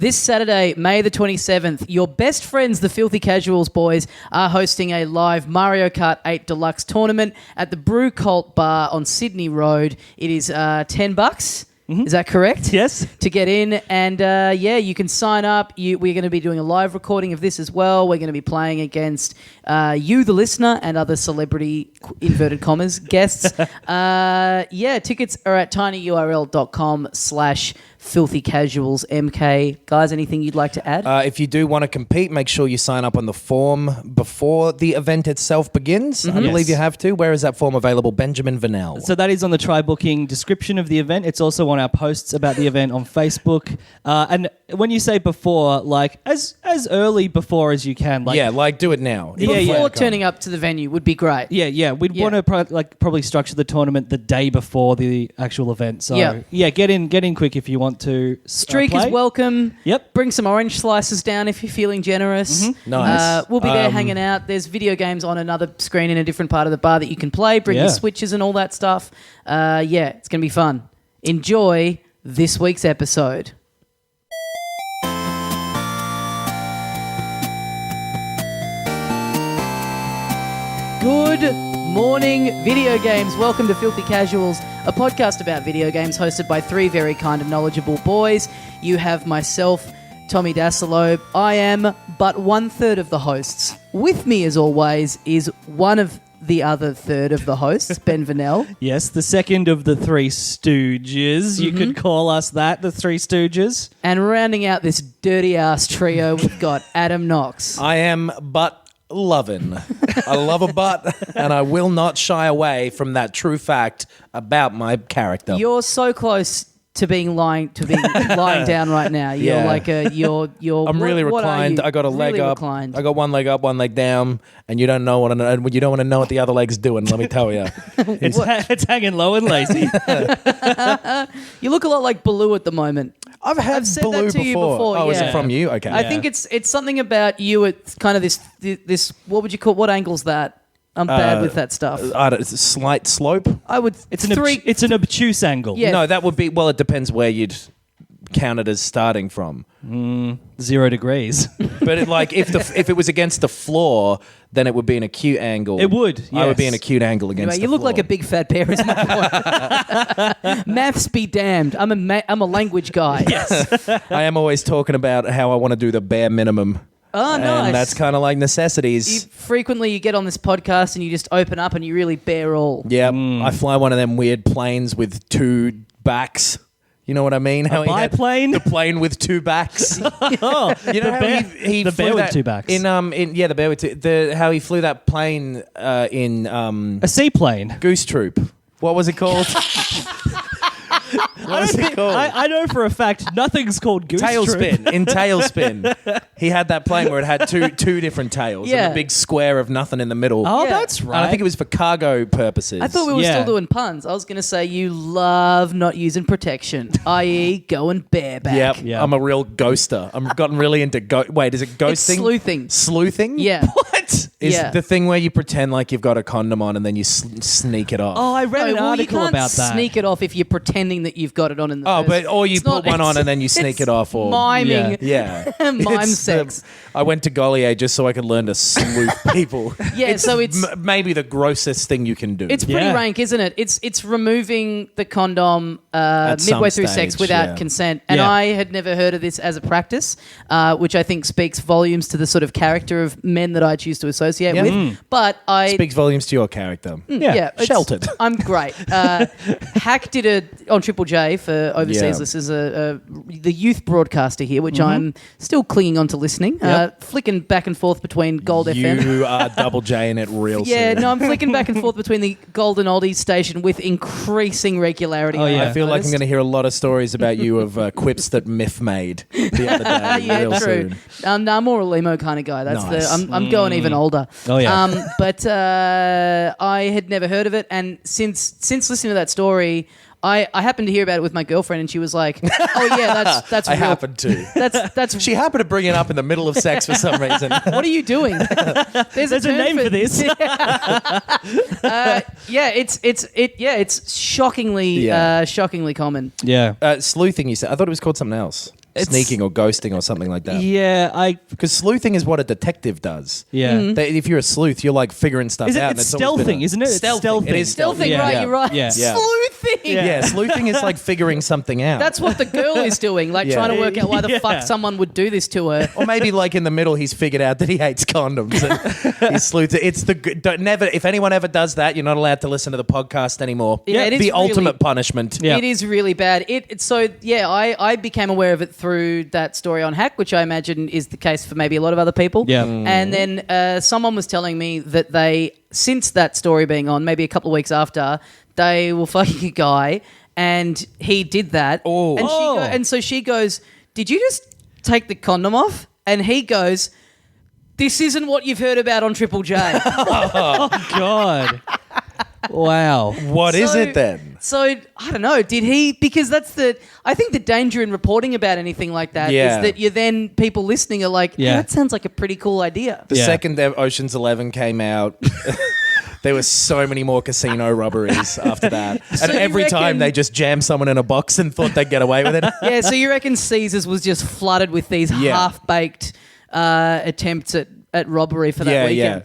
This Saturday, May the 27th, your best friends, the Filthy Casuals boys, are hosting a live Mario Kart 8 Deluxe tournament at the Brew Cult Bar on Sydney Road. It is $10. Is that correct? Yes. To get in. And you can sign up. We're going to be doing a live recording of this as well. We're going to be playing against you, the listener, and other celebrity, inverted commas, guests. Tickets are at tinyurl.com/filthycasualsmk. Guys, anything you'd like to add? If you do want to compete, make sure you sign up on the form before the event itself begins. I believe you have to. Where is that form available? Benjamin Vanel. So that is on the try booking description of the event. It's also on our posts about the event on Facebook. And when you say before, like as early before as you can. Like, do it now. Before turning up to the venue would be great. Yeah. We'd want to probably structure the tournament the day before the actual event. So get in quick if you want to. Streak play. is welcome. Yep. Bring some orange slices down if you're feeling generous. Nice. We'll be there hanging out. There's video games on another screen in a different part of the bar that you can play. Bring your switches and all that stuff. It's going to be fun. Enjoy this week's episode. Good morning, video games. Welcome to Filthy Casuals, a podcast about video games hosted by three very kind and knowledgeable boys. You have myself, Tommy Dasilo. I am but one third of the hosts. With me, as always, is one of the other third of the hosts, Ben Vanel. Yes, the second of the Three Stooges. You could call us that, the Three Stooges. And rounding out this dirty-ass trio, we've got Adam Knox. I am but loving. I love a butt, and I will not shy away from that true fact about my character. You're so close to being lying down right now. You're I'm really reclined. I got a leg up. Reclined. I got one leg up, one leg down, and you don't want to know what the other leg's doing. Let me tell you, it's hanging low and lazy. You look a lot like Baloo at the moment. I've said Baloo that to you before. Oh, is it from you? Okay. I think it's something about you. It's kind of this. What would you call? What angle's that? I'm bad with that stuff. It's a slight slope. It's an obtuse angle. Yeah. No, that would be. Well, it depends where you'd count it as starting from. 0 degrees. But if it was against the floor, then it would be an acute angle. It would. Yes. I would be an acute angle against. Anyway, you look like a big fat bear. Is my point. Maths be damned. I'm a language guy. Yes. I am always talking about how I want to do the bare minimum. Oh, nice. And that's kind of like necessities. Frequently you get on this podcast and you just open up and you really bare all. Yeah, I fly one of them weird planes with two backs. You know what I mean? A biplane? The plane with two backs. You know how he the flew bear that with two backs. The bear with two. How he flew that plane in a seaplane. Goose Troop. What was it called? What was it called? I know for a fact nothing's called Goose Troop. Tailspin. In Tailspin, he had that plane where it had two different tails and a big square of nothing in the middle. Oh, that's right. And I think it was for cargo purposes. I thought we were still doing puns. I was going to say you love not using protection, i.e. going bareback. Yep. I'm a real ghoster. I've gotten really into Wait, is it ghosting? It's sleuthing. Sleuthing? Yeah. What? Is the thing where you pretend like you've got a condom on and then you sneak it off. Oh, I read an article about that. You can't sneak it off if you're pretending that you've got it on in the first. Or you put one on and then you sneak it off. Or miming. Yeah. Mime sex. I went to Goliath just so I could learn to sleuth people. Yeah, so it's maybe the grossest thing you can do. It's pretty rank, isn't it? It's removing the condom midway through sex without consent. And I had never heard of this as a practice, which I think speaks volumes to the sort of character of men that I choose to associate with. But speaks volumes to your character. Sheltered. I'm great. Hack did it on Triple J for overseas listeners, the youth broadcaster here, which I'm still clinging on to listening, flicking back and forth between Gold FM. You are Double J in it real soon. Yeah, no, I'm flicking back and forth between the Golden Oldies station with increasing regularity. Oh, yeah. I feel like I'm going to hear a lot of stories about you of quips that Miff made the other day. Real true. Soon. No, I'm more a limo kind of guy. That's nice. I'm going even older. Oh, yeah. But I had never heard of it, and since listening to that story, I happened to hear about it with my girlfriend, and she was like, "Oh yeah, that's I real." happened to. That's. She happened to bring it up in the middle of sex for some reason. What are you doing? There's a name for this. It's shockingly shockingly common. Yeah. Sleuthing, you said. I thought it was called something else. sneaking or ghosting or something like that. Yeah, Because sleuthing is what a detective does. Yeah. If you're a sleuth, you're like figuring stuff Is it? out. It's and always been stealthing, isn't it? It's stealthing. It is Stealthing, stealthing. right? Yeah. You're right. Yeah. Yeah. Sleuthing. Yeah, sleuthing is like figuring something out. That's what the girl is doing, like Yeah. trying to work out why the Yeah. fuck someone would do this to her. Or maybe like in the middle, he's figured out that he hates condoms and he's sleuthing. It's never. If anyone ever does that, you're not allowed to listen to the podcast anymore. Yeah, it is the really- ultimate punishment. Yeah. It is really bad. I became aware of it through that story on Hack, which I imagine is the case for maybe a lot of other people. Yeah. And then someone was telling me that they, since that story being on, maybe a couple of weeks after, they were fucking a guy and he did that. Oh. And so she goes, "Did you just take the condom off?" And he goes, "This isn't what you've heard about on Triple J." God. Wow. What is it then? So I don't know. Did he? Because I think the danger in reporting about anything like that is Yeah. that you then people listening are like, Yeah. that sounds like a pretty cool idea. The Yeah. second Ocean's 11 came out, there were so many more casino robberies after that. So And you every time reckon- they just jammed someone in a box and thought they'd get away with it. Yeah. So you reckon Caesars was just flooded with these Yeah. half-baked attempts at robbery for that Yeah, weekend? yeah.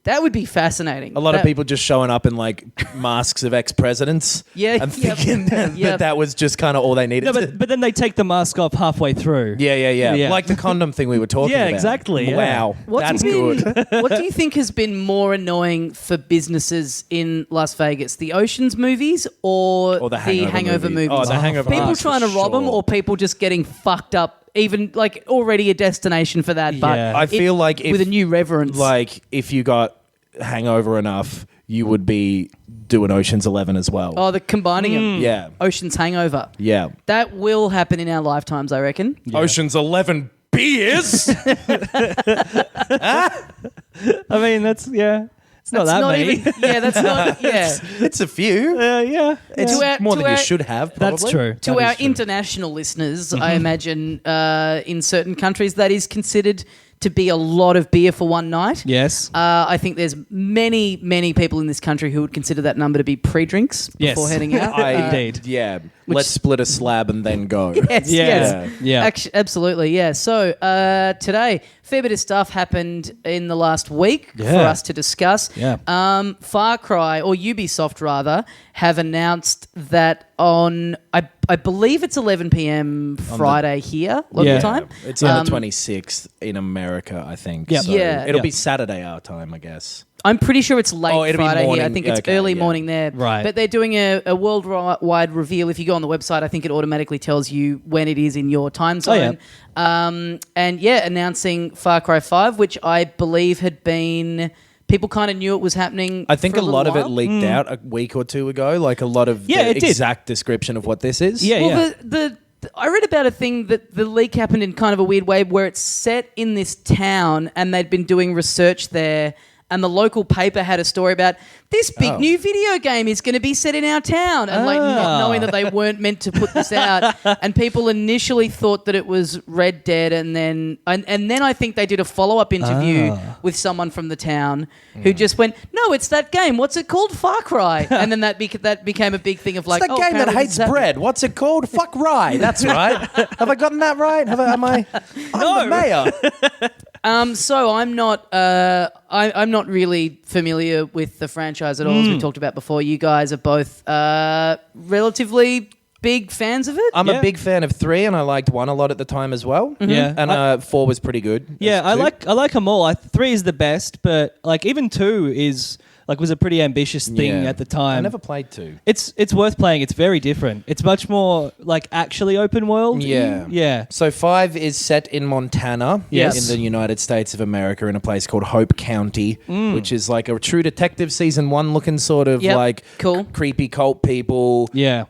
That would be fascinating. A lot of people just showing up in like masks of ex-presidents. Yeah, And yep, thinking yep. that was just kind of all they needed. No, but then they take the mask off halfway through. Yeah. Yeah. Like the condom thing we were talking Yeah, about. exactly, yeah. Wow. That's good. What do you think has been more annoying for businesses in Las Vegas? The Ocean's movies or the Hangover movies? movie. Oh, the Hangover People movies, trying to for rob them sure. or people just getting fucked up, even like already a destination for that. But Yeah. I feel like with a new reverence. Like if you got hangover enough, you would be doing Ocean's 11 as well. the combining them. Yeah. Ocean's Hangover. Yeah. That will happen in our lifetimes, I reckon. Ocean's 11 beers. I mean, that's, yeah. It's not That's that not many. even. Yeah, that's not. Yeah. It's a few. Yeah. It's To our- more to than you our- should have, probably. That's true. To That our is true. international listeners, I imagine in certain countries that is considered to be a lot of beer for one night. Yes. I think there's many, many people in this country who would consider that number to be pre-drinks Yes. before heading out. Indeed. Yeah. Let's split a slab and then go. Yes, Yeah. yes. Yeah. Absolutely, yeah. So today, fair bit of stuff happened in the last week for Yeah. us to discuss. Yeah. Far Cry, or Ubisoft rather, have announced that on, I believe it's 11 p.m. Friday here, local Yeah. time. It's on the 26th in America, I think. Yep. So Yeah. It'll Yep. be Saturday our time, I guess. I'm pretty sure it's late Oh, it'll be Friday here. I morning. think it's Okay, early yeah. morning there. Right. But they're doing a worldwide reveal. If you go on the website, I think it automatically tells you when it is in your time zone. Announcing Far Cry 5, which I believe had been... People kind of knew it was happening. I think for a lot of it while. leaked out a week or two ago, like a lot of Yeah, the it did. exact description of what this is. Yeah, Well, I read about a thing that the leak happened in kind of a weird way where it's set in this town and they'd been doing research there and the local paper had a story about this big new video game is going to be set in our town and like not knowing that they weren't meant to put this out and people initially thought that it was Red Dead and then I think they did a follow-up interview with someone from the town who just went, no, it's that game. What's it called? Far Cry. And then that became a big thing of like, It's the game that apparently hates this is happening. bread. What's it called? Fuck rye. That's right. Have I gotten that right? I'm the mayor. So I'm not. I'm not really familiar with the franchise at all, as we talked about before. You guys are both relatively big fans of it. I'm Yeah. a big fan of 3, and I liked 1 a lot at the time as well. Yeah. And 4 was pretty good. Yeah, As I like them all. 3 is the best, but like even 2 is like was a pretty ambitious thing Yeah. at the time. I never played 2. It's worth playing. It's very different. It's much more like actually open world. Yeah. Yeah. So 5 is set in Montana, Yes. in the United States of America, in a place called Hope County, which is like a True Detective season 1 looking sort of Yep. like Cool. creepy cult people. Yeah.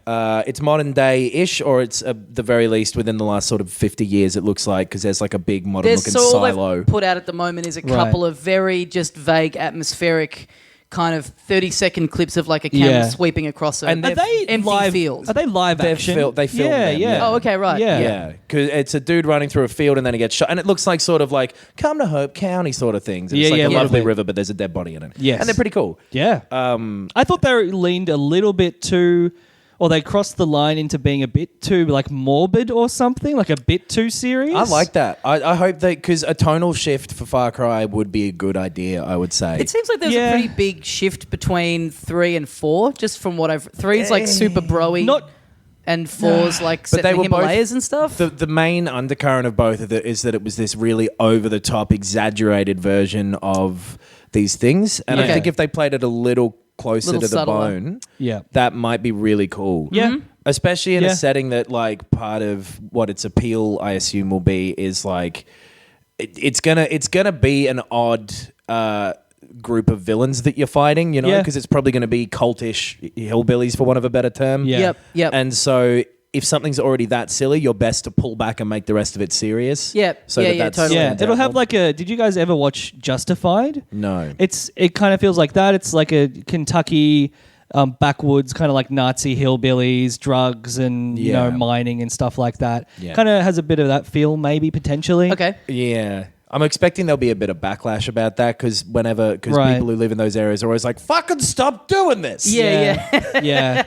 It's modern day-ish, or it's at the very least within the last sort of 50 years, it looks like, because there's like a big modern looking all silo. they've put out at the moment is a couple of very just vague atmospheric kind of 30-second clips of like a camera Yeah. sweeping across a And Are they empty live? field. Are they live They've action? they film yeah, them, yeah. Oh, okay, right. Yeah. Yeah, because it's a dude running through a field and then he gets shot. And it looks like sort of like, come to Hope County sort of things. And Yeah, it's like yeah, a lovely lovely. river, but there's a dead body in it. Yes. And they're pretty cool. Yeah. I thought they leaned a little bit too or they crossed the line into being a bit too like morbid or something, like a bit too serious. I like that. I hope that, because a tonal shift for Far Cry would be a good idea, I would say. It seems like there's a pretty big shift between 3 and 4, just from what I've... 3's like super bro-y. And 4's like set in the Himalayas and stuff. The main undercurrent of both of it is that it was this really over-the-top, exaggerated version of these things. And I think if they played it a little closer to the bone, that might be really cool. Yeah. Mm-hmm. Especially in a setting that, like, part of what its appeal, I assume, will be is like it's gonna be an odd group of villains that you're fighting, you know, because it's probably going to be cultish hillbillies, for want of a better term. Yep. And so if something's already that silly, you're best to pull back and make the rest of it serious. Yep. So that's totally. Yeah, it'll have like a... Did you guys ever watch Justified? No. It kind of feels like that. It's like a Kentucky backwoods, kind of like Nazi hillbillies, drugs and, you know, mining and stuff like that. Yeah. Kind of has a bit of that feel, maybe, potentially. Okay. Yeah. I'm expecting there'll be a bit of backlash about that because people who live in those areas are always like, fucking stop doing this. Yeah.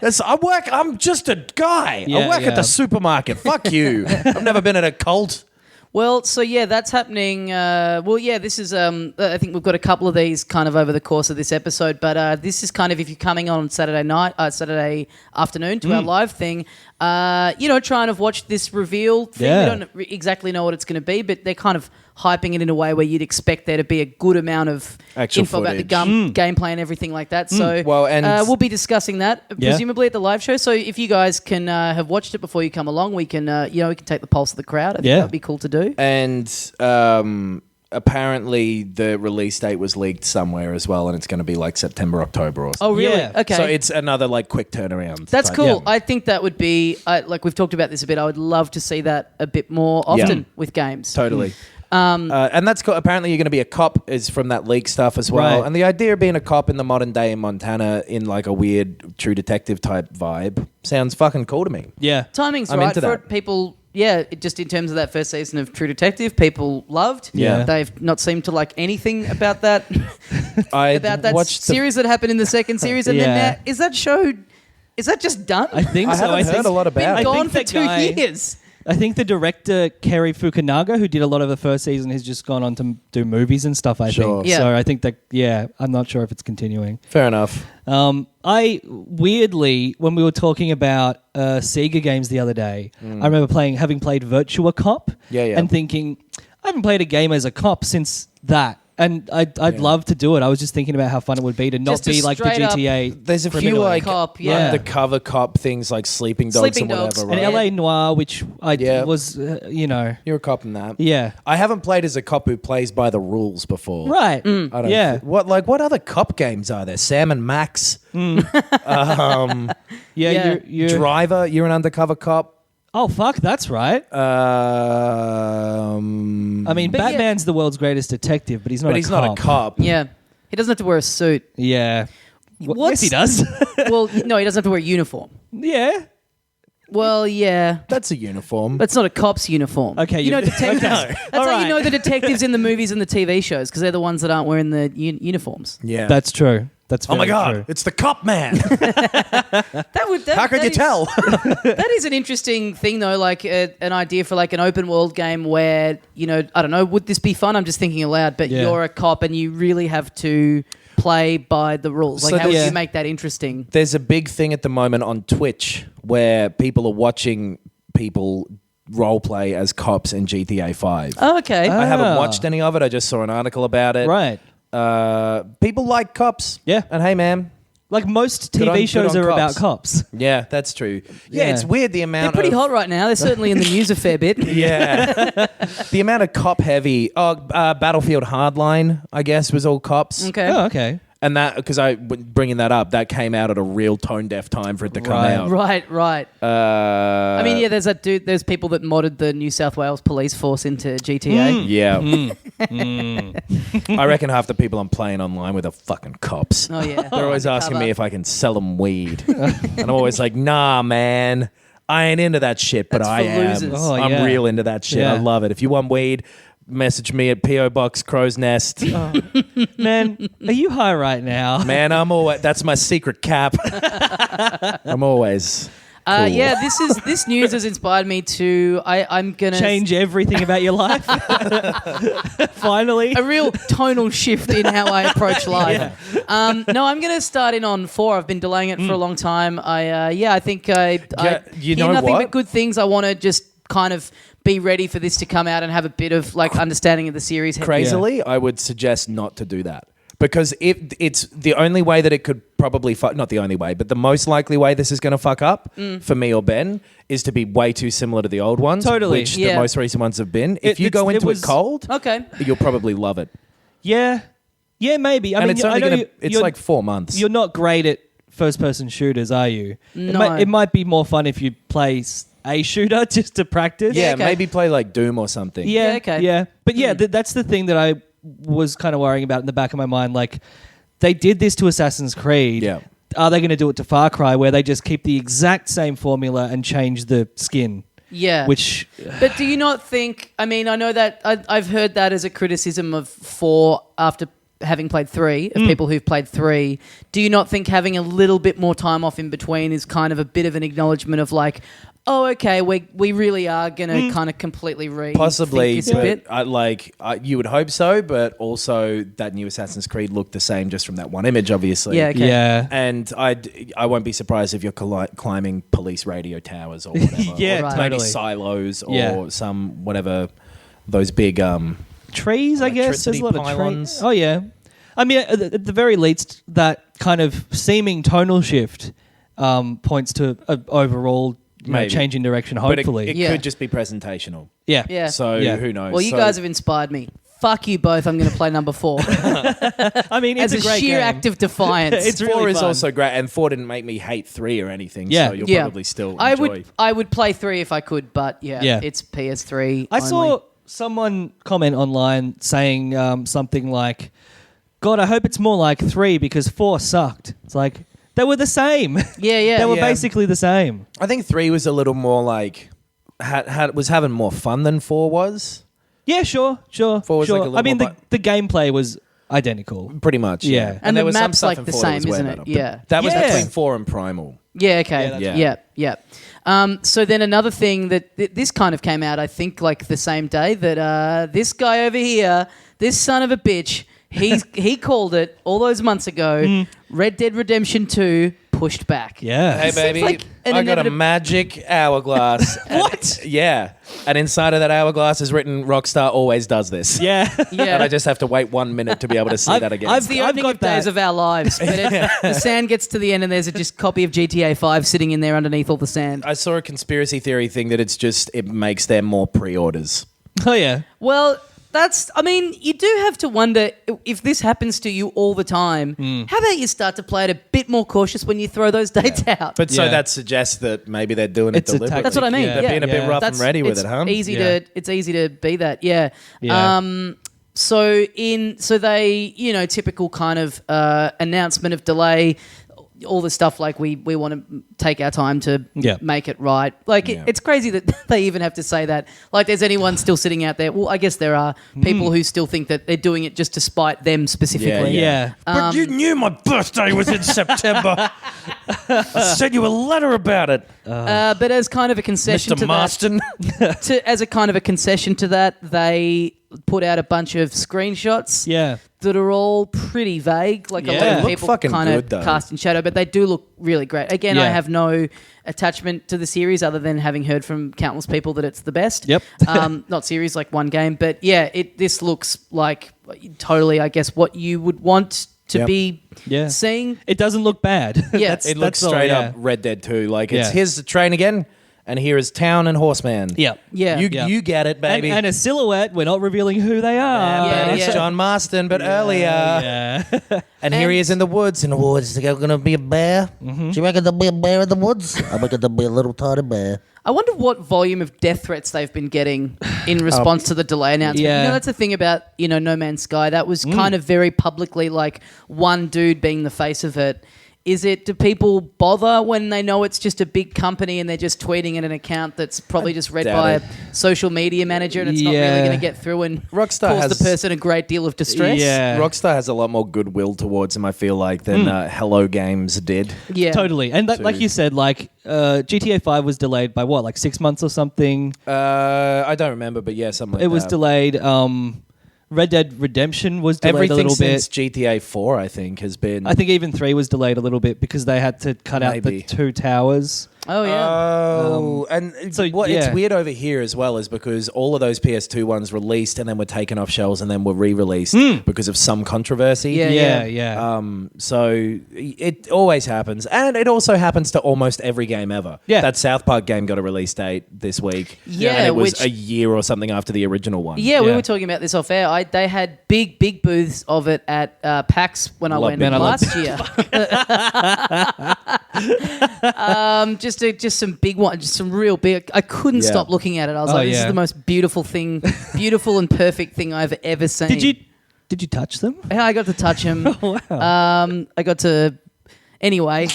I'm just a guy. I work at the supermarket. Fuck you. I've never been at a cult. Well, so that's happening. This is. I think we've got a couple of these kind of over the course of this episode, but this is kind of if you're coming on Saturday afternoon to our live thing. Try and have watched this reveal thing. Yeah. We don't exactly know what it's going to be, but they're kind of hyping it in a way where you'd expect there to be a good amount of actual info footage. about the gameplay and everything like that. So we'll be discussing that presumably at the live show. So if you guys can have watched it before you come along, we can we can take the pulse of the crowd. I think that would be cool to do. And apparently the release date was leaked somewhere as well, and it's going to be like September, October or something. Oh, really? Yeah. Okay. So it's another like quick turnaround. That's cool. I think that would be like we've talked about this a bit. I would love to see that a bit more often with games. Totally. And that's cool. Apparently you're going to be a cop is from that leak stuff as well. Right. And the idea of being a cop in the modern day in Montana in like a weird True Detective type vibe sounds fucking cool to me. Yeah. Timing's I'm right into for that. it. People, just in terms of that first season of True Detective, people loved. Yeah. They've not seemed to like anything about that I watched series that happened in the second series. And then now, is that just done? I think so. I haven't heard a lot about been it. gone for 2 years. I think the director, Kerry Fukunaga, who did a lot of the first season, has just gone on to do movies and stuff, I think. Yeah. So I think that, I'm not sure if it's continuing. Fair enough. I, weirdly, when we were talking about Sega games the other day, I remember having played Virtua Cop and thinking, I haven't played a game as a cop since that. And I'd love to do it. I was just thinking about how fun it would be to not be like the GTA. There's a few criminal. like Cop, undercover cop things like Sleeping Dogs and whatever. And Right? LA Noir, which was, You're a cop in that. Yeah. I haven't played as a cop who plays by the rules before. Right. I don't what other cop games are there? Sam and Max. You're Driver, you're an undercover cop. Oh, fuck, that's right. I mean, Batman's the world's greatest detective, but he's not not a cop. Yeah. He doesn't have to wear a suit. Yeah. Yes, he does. Well, no, he doesn't have to wear a uniform. Yeah. Well, yeah. That's a uniform. That's not a cop's uniform. Okay. You know, detectives. Okay. That's how you know the detectives in the movies and the TV shows, because they're the ones that aren't wearing the uniforms. Yeah. That's true. That's oh my very God, true. it's the cop man. How could you tell? That is an interesting thing, though, like an idea for like an open world game where, I don't know, would this be fun? I'm just thinking aloud, but you're a cop and you really have to play by the rules. Like, how would you make that interesting? There's a big thing at the moment on Twitch where people are watching people role play as cops in GTA 5. Oh, okay. I haven't watched any of it. I just saw an article about it. Right. People like cops. Yeah. And hey, man. Like most Good TV on shows are cops. about cops. Yeah, that's true. Yeah, Yeah. it's weird the They're amount pretty hot right now. They're certainly in the news a fair bit. Yeah. The amount of cop heavy. Battlefield Hardline, I guess, was all cops. Okay. Oh, okay. And that, because bringing that up, that came out at a real tone deaf time for it to come out. Right. I mean, yeah, there's that dude. There's people that modded the New South Wales police force into GTA. Yeah. I reckon half the people I'm playing online with are fucking cops. Oh yeah. They're always asking me if I can sell them weed. And I'm always like, nah, man. I ain't into that shit, but That's I for am. losers. Oh, I'm yeah. real into that shit. Yeah. I love it. If you want weed, message me at PO Box Crow's Nest. Man, are you high right now? Man, I'm always. That's my secret cap. I'm always. Cool. Yeah, this news has inspired me to. I'm gonna Change everything about your life. Finally, a real tonal shift in how I approach life. No, I'm going to start in on 4. I've been delaying it for a long time. I think I you hear know nothing what? but good things. I want to just kind of be ready for this to come out and have a bit of like understanding of the series. Crazily, I would suggest not to do that. Because it's the only way that it could probably not the only way, but the most likely way this is going to fuck up for me or Ben is to be way too similar to the old ones. Totally. Which the most recent ones have been. If you go into it cold, okay, you'll probably love it. Yeah, maybe. I mean, it's only it's like 4 months. You're not great at first-person shooters, are you? No. It might be more fun if you play a shooter just to practice. Yeah, okay. maybe play like Doom or something. Yeah, okay. Yeah. But yeah, that's the thing that I was kind of worrying about in the back of my mind. Like, they did this to Assassin's Creed. Yeah. Are they going to do it to Far Cry, where they just keep the exact same formula and change the skin? Yeah. Which... But do you not think... I mean, I know that... I've heard that as a criticism of 4 after having played 3, of people who've played 3. Do you not think having a little bit more time off in between is kind of a bit of an acknowledgement of like... Oh, okay. We really are going to kind of completely Possibly, this a bit. you would hope so, but also that new Assassin's Creed looked the same just from that one image, obviously. Yeah, okay. Yeah. And I won't be surprised if you're climbing police radio towers or whatever. Yeah, or Right. maybe totally. silos or Yeah. some whatever those big trees, I guess. There's a lot of pylons. trees. Oh, yeah. I mean, at the very least, that kind of seeming tonal shift points to an overall Maybe. change in direction, But hopefully. it Yeah. could just be presentational. Yeah. Yeah. So Yeah. who knows? Well, you guys have inspired me. Fuck you both. I'm going to play number 4 I mean, it's as a great sheer game. act of defiance. It's really 4 is fun. also great, and 4 didn't make me hate 3 or anything. Yeah. So you'll Yeah. probably still I enjoy. would play 3 if I could, but Yeah. it's PS3. I only. saw someone comment online saying something like, God, I hope it's more like 3 because 4 sucked. It's like, they were the same. Yeah. They were Yeah. basically the same. I think 3 was a little more like was having more fun than 4 was. Yeah, sure. 4 was like a little I mean, more the gameplay was identical. Pretty much, Yeah. And there the was some map's stuff like in the 4 that same, was way isn't it? better. But Yeah. that was Yeah. between 4 and Primal. Yeah, okay. Yeah, Yeah. So then another thing that this kind of came out, I think, like the same day that this guy over here, this son of a bitch, he called it all those months ago. Red Dead Redemption 2 pushed back. Yeah. Hey, baby, like an I got a inevitable- magic hourglass. What? Yeah. And inside of that hourglass is written, Rockstar always does this. Yeah. Yeah. And I just have to wait 1 minute to be able to see that again. It's the I've opening got of Days that. of Our Lives. But the sand gets to the end and there's a just copy of GTA 5 sitting in there underneath all the sand. I saw a conspiracy theory thing that it makes them more pre-orders. Oh, yeah. Well, you do have to wonder if this happens to you all the time. How about you start to play it a bit more cautious when you throw those dates out? But so Yeah. that suggests that maybe they're doing It's a it deliberately. That's what I mean. Yeah. They're being a bit Yeah. rough and ready with it's it, huh? Easy Yeah. it's easy to be that, yeah. Yeah. So they, typical kind of announcement of delay, all the stuff like we want to take our time to Yeah. make it right. Like it's crazy that they even have to say that. Like, there's anyone still sitting out there? Well, I guess there are people who still think that they're doing it just to spite them specifically. Yeah. But you knew my birthday was in September. I sent you a letter about it, But as kind of a concession Mr. to Marston. as a kind of a concession to that, they put out a bunch of screenshots. Yeah. That are all pretty vague. Like a Yeah. lot They of look people fucking kind good, of though. cast in shadow, but they do look really great. Again, I Yeah. have no attachment to the series other than having heard from countless people that it's the best. Yep. Not series, like one game, but yeah, this looks like totally, I guess, what you would want to Yep. be Yeah. seeing. It doesn't look bad. Yeah. That's- It looks that's all, straight yeah. up Red Dead 2. Like, it's Yeah. here's the train again, and here is town and horseman. Yeah. Yeah. You get it, baby. And a silhouette. We're not revealing who they are. Yeah, but it's yeah. John Marston, but earlier. Yeah. And here he is in the woods. In the woods, is there going to be a bear? Do you reckon there'll be a bear in the woods? I reckon there'll be a little tiny bear. I wonder what volume of death threats they've been getting in response to the delay announcement. Yeah. That's the thing about, No Man's Sky. That was kind of very publicly like one dude being the face of it. Do people bother when they know it's just a big company and they're just tweeting in an account that's probably just read by a social media manager and it's not really going to get through and cause the person a great deal of distress? Yeah. Rockstar has a lot more goodwill towards them, I feel like, than Hello Games did. Yeah. Totally. And like you said, like GTA 5 was delayed by what, like 6 months or something? I don't remember, but yeah, something like that. It was delayed. Red Dead Redemption was delayed a little bit. Everything since GTA 4, I think, has been... I think even 3 was delayed a little bit because they had to cut out the 2 towers. Oh, yeah. Oh, and so, it's weird over here as well is because all of those PS2 ones released and then were taken off shelves and then were re-released because of some controversy. Yeah. So it always happens. And it also happens to almost every game ever. Yeah. That South Park game got a release date this week. Yeah, and it was a year or something after the original one. Yeah, we were talking about this off air. They had big booths of it at PAX when I went last year. Just some big ones, just some real big. I couldn't stop looking at it. I was like, this is the most beautiful and perfect thing I've ever seen. Did you touch them? Yeah, I got to touch him. Wow. I got to. Anyway,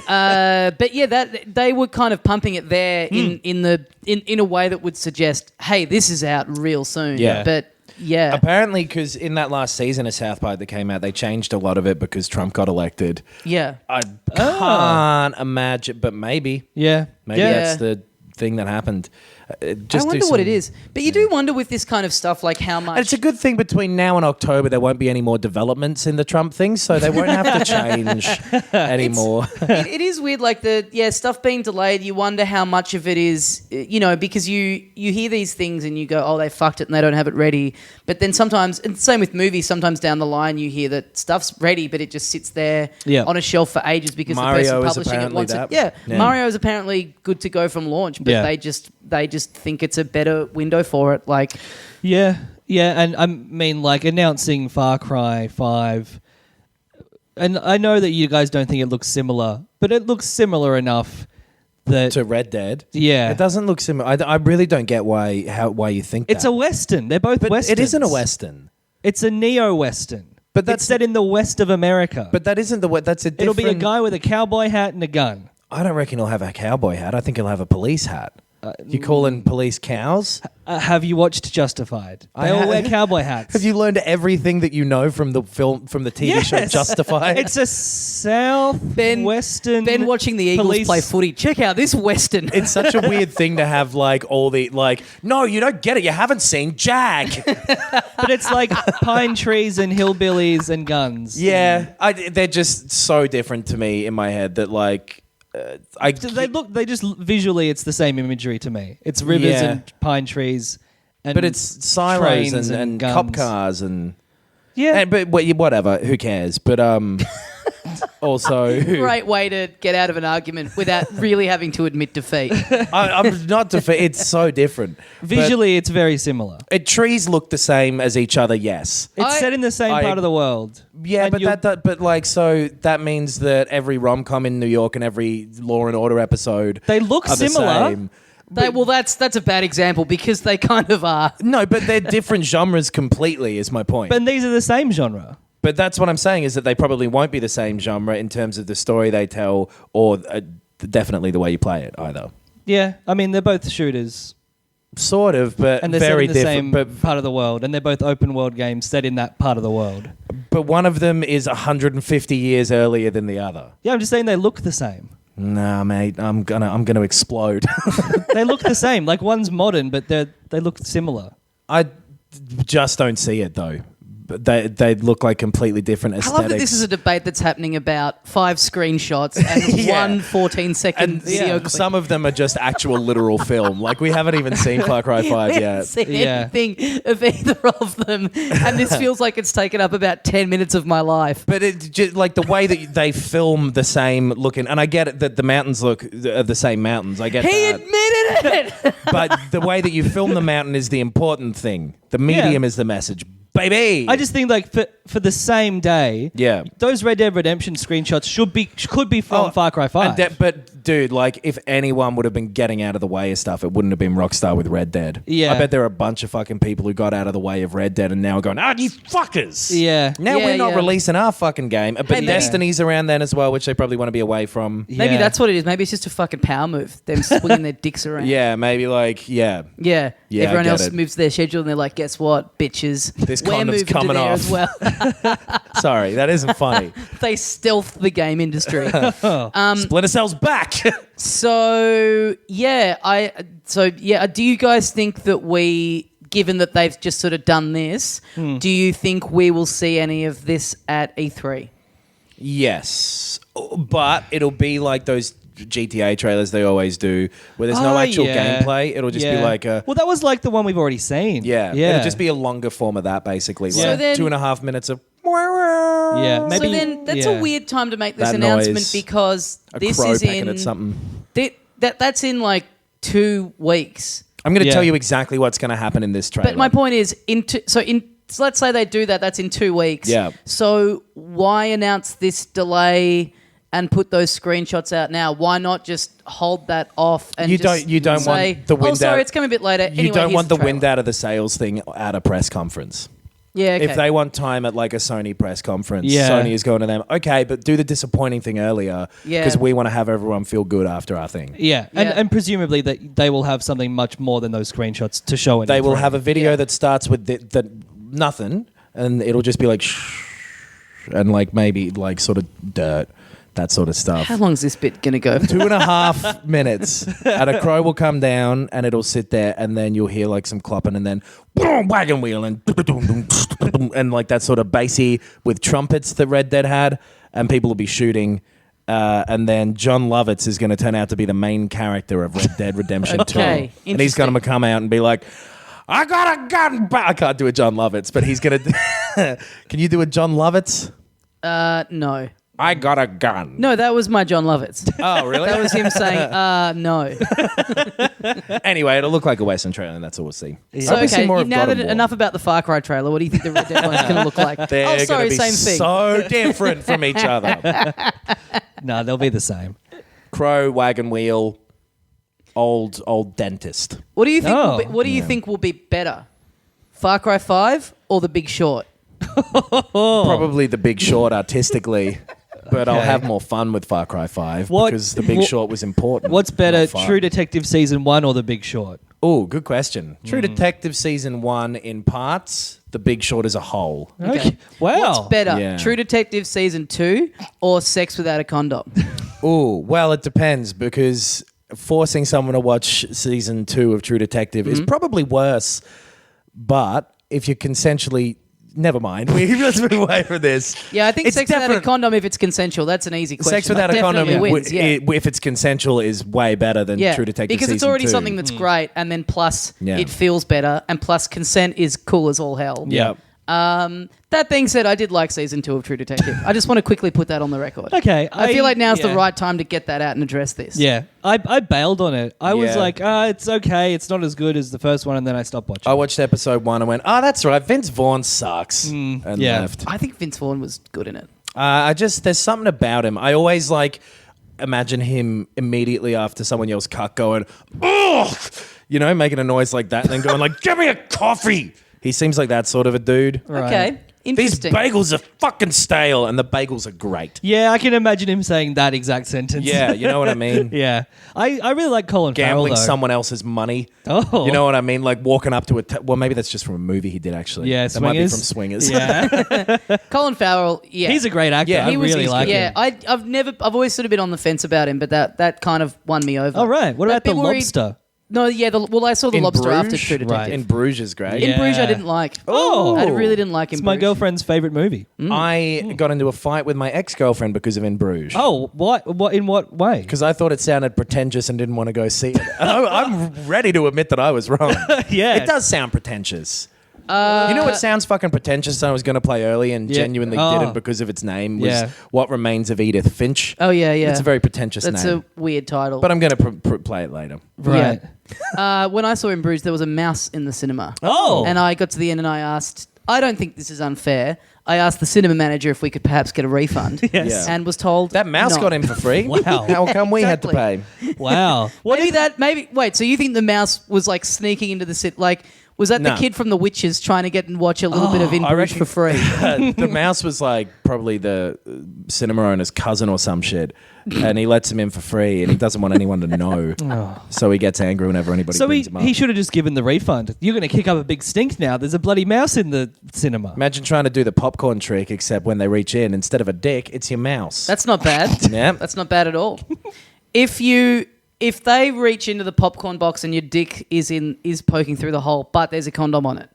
but yeah, that they were kind of pumping it there in a way that would suggest, hey, this is out real soon. Yeah, but. Yeah. Apparently, because in that last season of South Park that came out, they changed a lot of it because Trump got elected. Yeah. I can't imagine, but maybe. Yeah. Maybe that's the thing that happened. I wonder what it is. But you do wonder with this kind of stuff, like how much... And it's a good thing between now and October there won't be any more developments in the Trump thing, so they won't have to change anymore. It is weird, like stuff being delayed, you wonder how much of it is, because you hear these things and you go, oh, they fucked it and they don't have it ready. But then sometimes, and same with movies, sometimes down the line you hear that stuff's ready, but it just sits there on a shelf for ages because Mario the person publishing it wants it. Yeah, Mario is apparently good to go from launch, but they just think it's a better window for it. Like, and I mean, like announcing Far Cry 5, and I know that you guys don't think it looks similar, but it looks similar enough that to Red Dead. Yeah, it doesn't look similar. I really don't get why you think it's that. a Western. They're both Westerns. It isn't a Western. It's a neo-Western. But that's it's set in the west of America. But that isn't that's a different... It'll be a guy with a cowboy hat and a gun. I don't reckon he'll have a cowboy hat. I think he'll have a police hat. You calling police cows? Have you watched Justified? They all wear cowboy hats. Have you learned everything that you know from the film, from the TV show Justified? It's a southwestern. Ben watching the Eagles play footy. Check out this Western. It's such a weird thing to have all the no, you don't get it. You haven't seen Jag. But it's like pine trees and hillbillies and guns. Yeah, they're just so different to me in my head that they just visually it's the same imagery to me. It's rivers and pine trees, but it's silos and cop cars and but whatever. Who cares? But also, great way to get out of an argument without really having to admit defeat. I'm not defeat. It's so different. Visually, it's very similar. Trees look the same as each other. Yes, it's set in the same part of the world. Yeah, but so that means that every rom-com in New York and every Law and Order episode they look similar. That's a bad example because they kind of are. No, but they're different genres completely. Is my point. But these are the same genre. But that's what I'm saying is that they probably won't be the same genre in terms of the story they tell or definitely the way you play it either. Yeah, I mean they're both shooters. Sort of, but and they're very set in the different. Same part of the world, and they're both open world games set in that part of the world. But one of them is 150 years earlier than the other. Yeah, I'm just saying they look the same. Nah, mate, I'm gonna explode. They look the same. Like one's modern, but they look similar. I just don't see it though. They look like completely different aesthetics. I love that this is a debate that's happening about 5 screenshots and one 14-second video clip. Some of them are just actual literal film. Like we haven't even seen Far Cry 5 yet. We haven't seen anything of either of them, and this feels like it's taken up about 10 minutes of my life. But it just like the way that they film the same looking, and I get it that the mountains look the same mountains. I get that. He admitted it. But the way that you film the mountain is the important thing. The medium is the message. baby. I just think like for the same day, those Red Dead Redemption screenshots could be from Far Cry 5. But dude, like if anyone would have been getting out of the way of stuff, it wouldn't have been Rockstar with Red Dead. Yeah. I bet there are a bunch of fucking people who got out of the way of Red Dead and now are going, you fuckers. Yeah. Now we're not releasing our fucking game. But Destiny's around then as well, which they probably want to be away from. Maybe that's what it is. Maybe it's just a fucking power move. Them swinging their dicks around. Yeah, maybe like, Yeah. Everyone else moves their schedule and they're like, guess what, bitches? This we're condom's moving coming to there off. as well. Sorry, that isn't funny. They stealth the game industry. Splinter Cell's back. Do you guys think that given that they've just sort of done this, do you think we will see any of this at E3? Yes, but it'll be like those GTA trailers they always do, where there's no actual gameplay. It'll just be like a... Well, that was like the one we've already seen. Yeah. It'll just be a longer form of that, basically. So like then, 2.5 minutes of... Yeah, maybe. So then that's a weird time to make this That announcement noise, because this crow is pecking in... at something. That's in like 2 weeks. I'm going to tell you exactly what's going to happen in this trailer. But my point is, so let's say they do that. That's in 2 weeks. Yeah. So why announce this delay and put those screenshots out now? Why not just hold that off and you don't say, want the wind oh, sorry, out. it's coming a bit later. You Anyway, don't want the trailer. wind out of the sails thing at a press conference. Yeah, okay. If they want time at like a Sony press conference, Yeah. Sony is going to them, okay, but do the disappointing thing earlier because we want to have everyone feel good after our thing. Yeah. And presumably that they will have something much more than those screenshots to show in They will E3. have a video that starts with the nothing, and it'll just be like shh, and like maybe like sort of dirt, that sort of stuff. How long's this bit going to go? 2.5 minutes, and a crow will come down, and it'll sit there, and then you'll hear like some clopping, and then wagon wheel, and like that sort of bassy with trumpets that Red Dead had, and people will be shooting. And then John Lovitz is going to turn out to be the main character of Red Dead Redemption 2. And he's going to come out and be like, I got a gun. I can't do a John Lovitz, but he's going to... Can you do a John Lovitz? No. I got a gun. No, that was my John Lovitz. Oh, really? That was him saying, no. Anyway, it'll look like a Western trailer, and that's all we'll see. So, okay, now that enough about the Far Cry trailer, what do you think the Red Dead one's going to look like? They're sorry, going to be same thing. so different from each other. No, they'll be the same. Crow, wagon wheel, old dentist. What do you think? What do you think will be better, Far Cry 5 or The Big Short? Probably The Big Short artistically. But I'll have more fun with Far Cry 5 because The Big Short was important. What's better, True Detective Season 1 or The Big Short? Oh, good question. True Detective Season 1 in parts, The Big Short as a whole. Okay. Wow. What's better, Yeah. True Detective Season 2 or Sex Without a Condom? Oh, well, it depends because forcing someone to watch Season 2 of True Detective is probably worse. But if you're consensually... Never mind. Let's move away from this. Yeah, I think Sex Without a Condom, if it's consensual, that's an easy question. Sex Without a Condom, wins, if it's consensual, is way better than True Detective because Season it's already 2. something that's great, and then plus it feels better, and plus consent is cool as all hell. Yeah. That being said, I did like Season 2 of True Detective. I just want to quickly put that on the record. Okay. I feel like now's the right time to get that out and address this. Yeah. I bailed on it. I was like, it's okay. It's not as good as the first one, and then I stopped watching. I watched episode 1 and went, that's right. Vince Vaughn sucks. And left. I think Vince Vaughn was good in it. There's something about him. I always imagine him immediately after someone yells cut going, ugh, making a noise like that and then going like, give me a coffee. He seems like that sort of a dude. Right. Okay. These Interesting. bagels are fucking stale, and the bagels are great. Yeah, I can imagine him saying that exact sentence. Yeah, you know what I mean? Yeah. I really like Colin Farrell, Gambling though. someone else's money. Oh. You know what I mean? Like walking up to well, maybe that's just from a movie he did, actually. Yeah, that might be Swingers. from Swingers. Yeah. Colin Farrell, yeah. He's a great actor. Yeah, I he was- really he's like good. him. Yeah, I've always sort of been on the fence about him, but that kind of won me over. Oh, right. What That about The bit where he- Lobster? No, yeah, I saw The In Lobster after Bruges? True Detective. Right. In Bruges is great. In Yeah. Bruges, I didn't like. Oh. I really didn't like In It's my Bruges. girlfriend's favorite movie. I got into a fight with my ex-girlfriend because of In Bruges. Oh, what? In what way? Because I thought it sounded pretentious and didn't want to go see it. I'm ready to admit that I was wrong. Yeah. It does sound pretentious. You know what sounds fucking pretentious and I was going to play early and genuinely didn't because of its name was What Remains of Edith Finch. Oh, yeah. It's a very pretentious That's name. a weird title. But I'm going to play it later. Right. When I saw In Bruges, there was a mouse in the cinema. Oh. And I got to the end and I asked I don't think this is unfair. I asked the cinema manager if we could perhaps get a refund. Yes. Yeah. And was told That mouse no. got in for free. Wow. How come we had to pay? Wow. Wait, so you think the mouse was like sneaking into the sit? Like, was that the No. kid from The Witches trying to get and watch a little bit of In I Bruges reckon- for free? The mouse was like probably the cinema owner's cousin or some shit. And he lets him in for free and he doesn't want anyone to know. So he gets angry whenever anybody So brings him up. he should have just given the refund. You're going to kick up a big stink now. There's a bloody mouse in the cinema. Imagine trying to do the popcorn trick, except when they reach in, instead of a dick, it's your mouse. That's not bad. Yeah. That's not bad at all. If they reach into the popcorn box and your dick is poking through the hole, but there's a condom on it,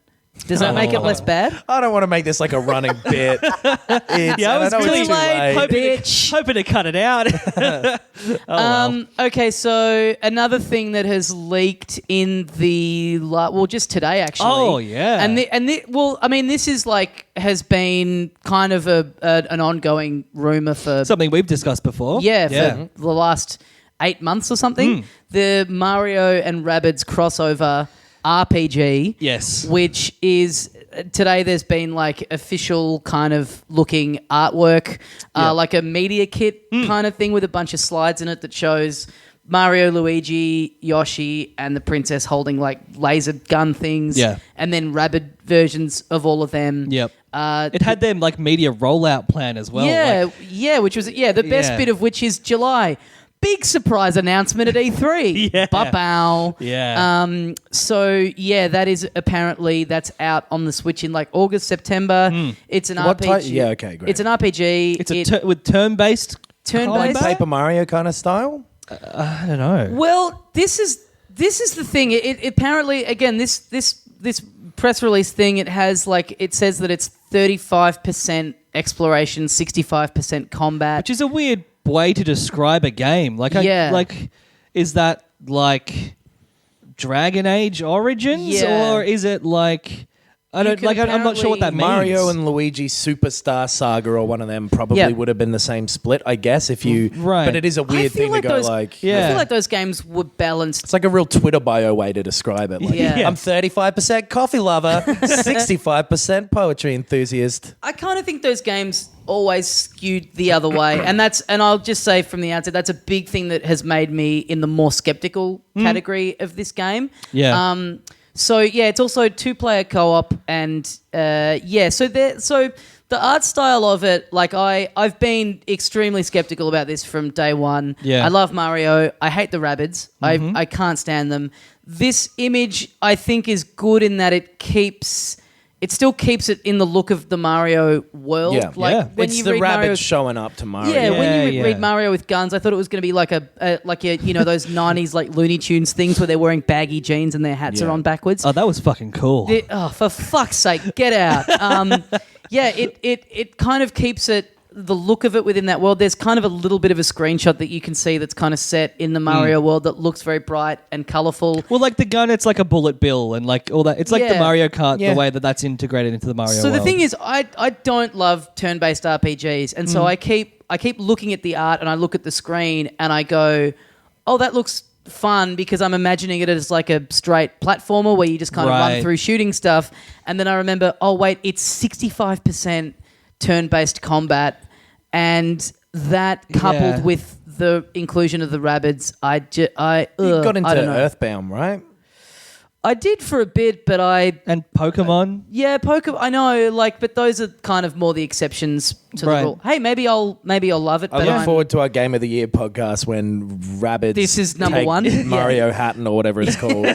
does that make it less bad? I don't want to make this like a running bit. Yeah, I was really late, hoping, hoping to cut it out. Okay, so another thing that has leaked in just today actually. Oh, yeah. This is like has been kind of an ongoing rumor for Something we've discussed before. for the last 8 months or something. The Mario and Rabbids crossover RPG. Yes. Which is today there's been like official kind of looking artwork, like a media kit kind of thing with a bunch of slides in it that shows Mario, Luigi, Yoshi, and the princess holding like laser gun things. Yeah. And then Rabbid versions of all of them. Yep. It had them like media rollout plan as well. Which was the best bit of which is July. Big surprise announcement at E3. Yeah. Ba-bow. Yeah. That is apparently that's out on the Switch in like August, September. It's an RPG. Yeah, okay, great. It's an RPG. It's with turn-based. Turn-based. combat? Paper Mario kind of style? I don't know. Well, this is the thing. It apparently again this press release thing. It says that it's 35% exploration, 65% combat. Which is a weird way to describe a game. Is that like Dragon Age Origins, Yeah. or is it like I'm not sure what that means. Mario and Luigi Superstar Saga or one of them probably Yeah. would have been the same split, I guess, if you... Right. But it is a weird thing to go like... Yeah. I feel like those games were balanced. It's like a real Twitter bio way to describe it. Like, Yeah. I'm 35% coffee lover, 65% poetry enthusiast. I kind of think those games always skewed the other way, and I'll just say from the outset that's a big thing that has made me in the more skeptical category of this game. Yeah. It's also 2-player co-op, and so the art style of it, like I've been extremely skeptical about this from day one. Yeah. I love Mario. I hate the Rabbids. I can't stand them. This image I think is good in that it still keeps it in the look of the Mario world. Yeah. When It's you the read rabbit Mario, showing up to Mario. when you read Mario with guns, I thought it was going to be like those 90s like Looney Tunes things where they're wearing baggy jeans and their hats Yeah. are on backwards. Oh, that was fucking cool. For fuck's sake, get out. It kind of keeps it the look of it within that world. There's kind of a little bit of a screenshot that you can see that's kind of set in the Mario world that looks very bright and colourful. Well, like the gun, it's like a bullet bill and like all that. It's like the Yeah. Mario Kart, Yeah. the way that's integrated into the Mario So world. the thing is, I don't love turn-based RPGs, and so I keep looking at the art and I look at the screen and I go, oh, that looks fun, because I'm imagining it as like a straight platformer where you just kind of run Right. through shooting stuff, and then I remember, oh wait, it's 65% turn-based combat, and that coupled Yeah. with the inclusion of the Rabbids, You got into I don't know. Earthbound, right? I did for a bit, but and Pokemon. Yeah, Pokemon. I know, but those are kind of more the exceptions to Right. the rule. Hey, maybe I'll love it. I But look I'm- forward to our Game of the Year podcast when Rabbids This is number take one. Mario Hatton or whatever it's called.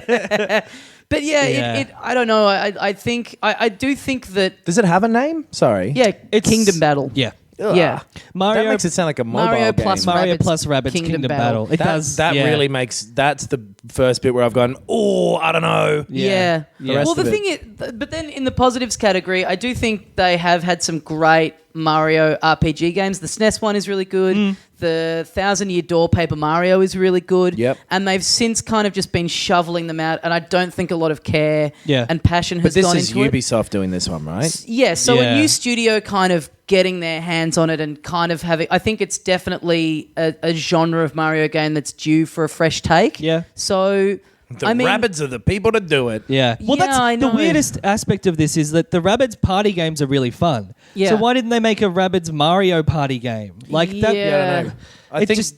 But yeah, Yeah. I don't know. I think I do think that Does it have a name? Sorry. it's Kingdom Battle. Yeah. Yeah. Mario That makes it sound like a mobile Mario game. plus Mario Rabbids plus Rabbids Kingdom Battle. It does. That yeah. really makes... That's the first bit where I've gone, oh, I don't know. Yeah. Yeah. rest Well, the of it. thing is, but then in the positives category, I do think they have had some great Mario RPG games. The SNES one is really good. The 1,000 Year Door Paper Mario is really good. Yep. And they've since kind of just been shoveling them out, and I don't think a lot of care and passion But has this gone is into it. Ubisoft doing this one, right? Yeah, so Yeah. a new studio kind of getting their hands on it and kind of having... I think it's definitely a genre of Mario game that's due for a fresh take. Yeah. So The Rabbids are the people to do it. Yeah. Well, Yeah, I that's the know. weirdest aspect of this is that the Rabbids party games are really fun. Yeah. So why didn't they make a Rabbids Mario party game? Like that. Yeah. Yeah, I don't know. I It think just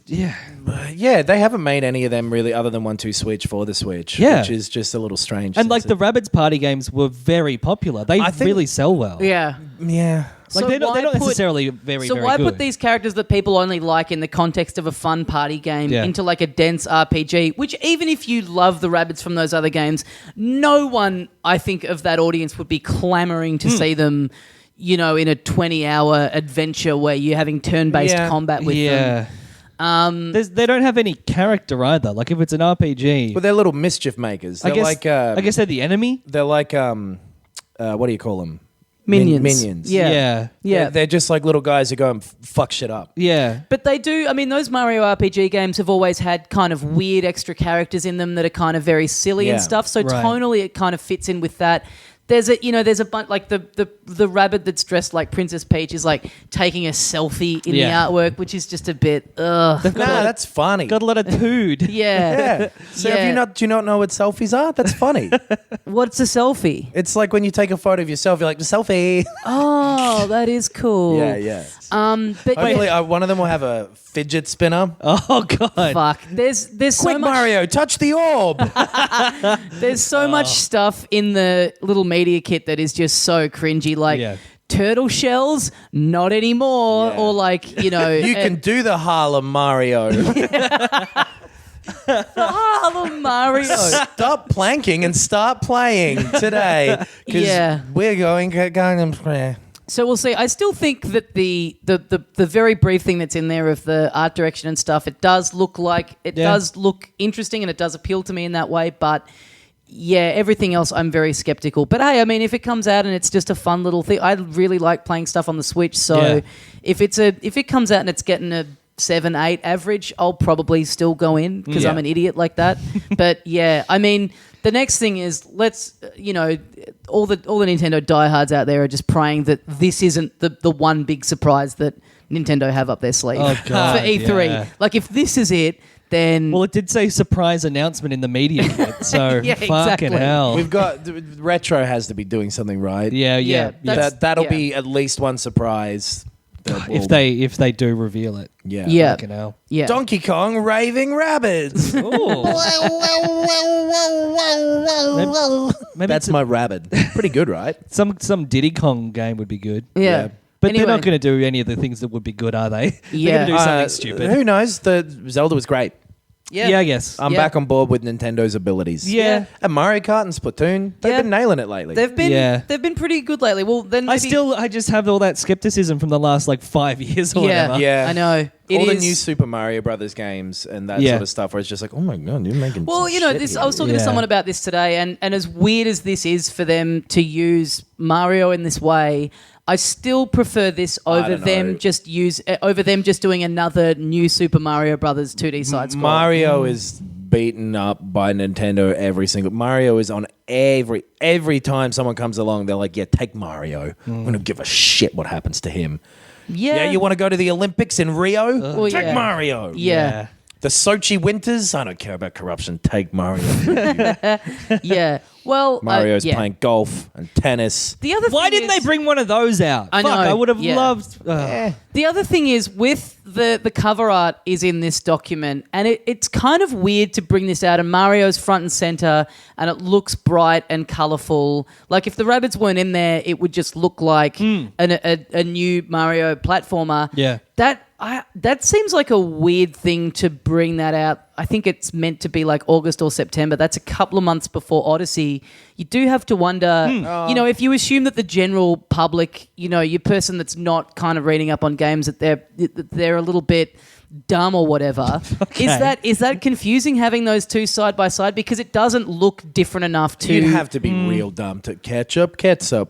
yeah, they haven't made any of them really other than 1-2 Switch for the Switch, Yeah. which is just a little strange. And like the Rabbids party games were very popular. They I think- really sell well. Yeah. yeah. Like So they're not why put- necessarily very So very why good. put these characters that people only like in the context of a fun party game Yeah. into like a dense RPG, which even if you love the Rabbids from those other games, no one, I think, of that audience would be clamoring to see them, in a 20-hour adventure where you're having turn-based Yeah. combat with them. They don't have any character either. Like if it's an RPG, Well, they're little mischief makers. They're I guess they're the enemy. they're like what do you call them? Minions. Minions. Yeah. Yeah. They're just like little guys who go and fuck shit up. Yeah. But they do, I mean, those Mario RPG games have always had kind of weird extra characters in them that are kind of very silly and Yeah. stuff. So Right. tonally, it kind of fits in with that. There's a bunch, like the rabbit that's dressed like Princess Peach is like taking a selfie in Yeah. the artwork, which is just a bit, ugh. Nah, that's funny. Got a lot of tood. Yeah. Yeah. So Yeah. do you not know what selfies are? That's funny. What's a selfie? It's like when you take a photo of yourself, you're like, selfie. Oh, that is cool. Yeah. But Hopefully, yeah, one of them will have a fidget spinner. Oh god. fuck. There's so Quick, much. Mario, touch the orb. There's so much stuff in the little media kit that is just so cringy. Like Yeah. turtle shells, not anymore. Yeah. Or like, You can do the Harlem Mario. Harlem Mario. Stop planking and start playing today. Because Yeah. we're going Gangnam Square. So we'll see. I still think that the very brief thing that's in there of the art direction and stuff, it does look interesting and it does appeal to me in that way. But yeah, everything else I'm very skeptical. But hey, I mean, if it comes out and it's just a fun little thing, I really like playing stuff on the Switch. So Yeah. if it comes out and it's getting a 7-8 average, I'll probably still go in because Yeah. I'm an idiot like that. But yeah, I mean, the next thing is all the Nintendo diehards out there are just praying that this isn't the one big surprise that Nintendo have up their sleeve Oh, God, for E3. yeah. Like if this is it, then Well, it did say surprise announcement in the media kit, so Yeah, fucking exactly. hell. We've got Retro has to be doing something right. yeah. That'll yeah. be at least one surprise. that will- If they do reveal it. Yeah. Fucking hell. yeah. Donkey Kong raving rabbits. Ooh. Maybe That's it's my rabbit. Pretty good, right? some Diddy Kong game would be good. Yeah. But Anyway. they're not going to do any of the things that would be good, are they? Yeah. They're going to do something stupid. Who knows? The Zelda was great. Yeah, I guess. I'm Yeah. back on board with Nintendo's abilities. Yeah. And Mario Kart and Splatoon, they've Yeah. been nailing it lately. They've been Yeah. pretty good lately. Well, then I maybe, just have all that skepticism from the last 5 years or yeah, whatever. Yeah. I know. all the is- new Super Mario Brothers games and that Yeah. sort of stuff where it's just like, oh my god, you're making Well, some you know, shit this. here. I was talking to Yeah. someone about this today, and as weird as this is for them to use Mario in this way, I still prefer this over don't them know. over them just doing another new Super Mario Brothers 2D side scroll. Mario is beaten up by Nintendo every single. Mario is on every time someone comes along, they're like, yeah, take Mario. I'm gonna give a shit what happens to him. Yeah, you want to go to the Olympics in Rio? Well, Take yeah. Mario. Yeah. The Sochi Winters? I don't care about corruption. Take Mario. Yeah. Well, Mario's yeah. playing golf and tennis. The other Why thing didn't they is- bring one of those out? I Fuck, know, I would have yeah. loved. The other thing is with the cover art is in this document, and it's kind of weird to bring this out, and Mario's front and center, and it looks bright and colorful. Like if the rabbits weren't in there, it would just look like a new Mario platformer. Yeah. That seems like a weird thing to bring that out. I think it's meant to be like August or September. That's a couple of months before Odyssey. You do have to wonder, if you assume that the general public, your person that's not kind of reading up on games, that they're a little bit dumb or whatever. Okay. Is that confusing having those two side by side because it doesn't look different enough to? You'd have to be real dumb to ketchup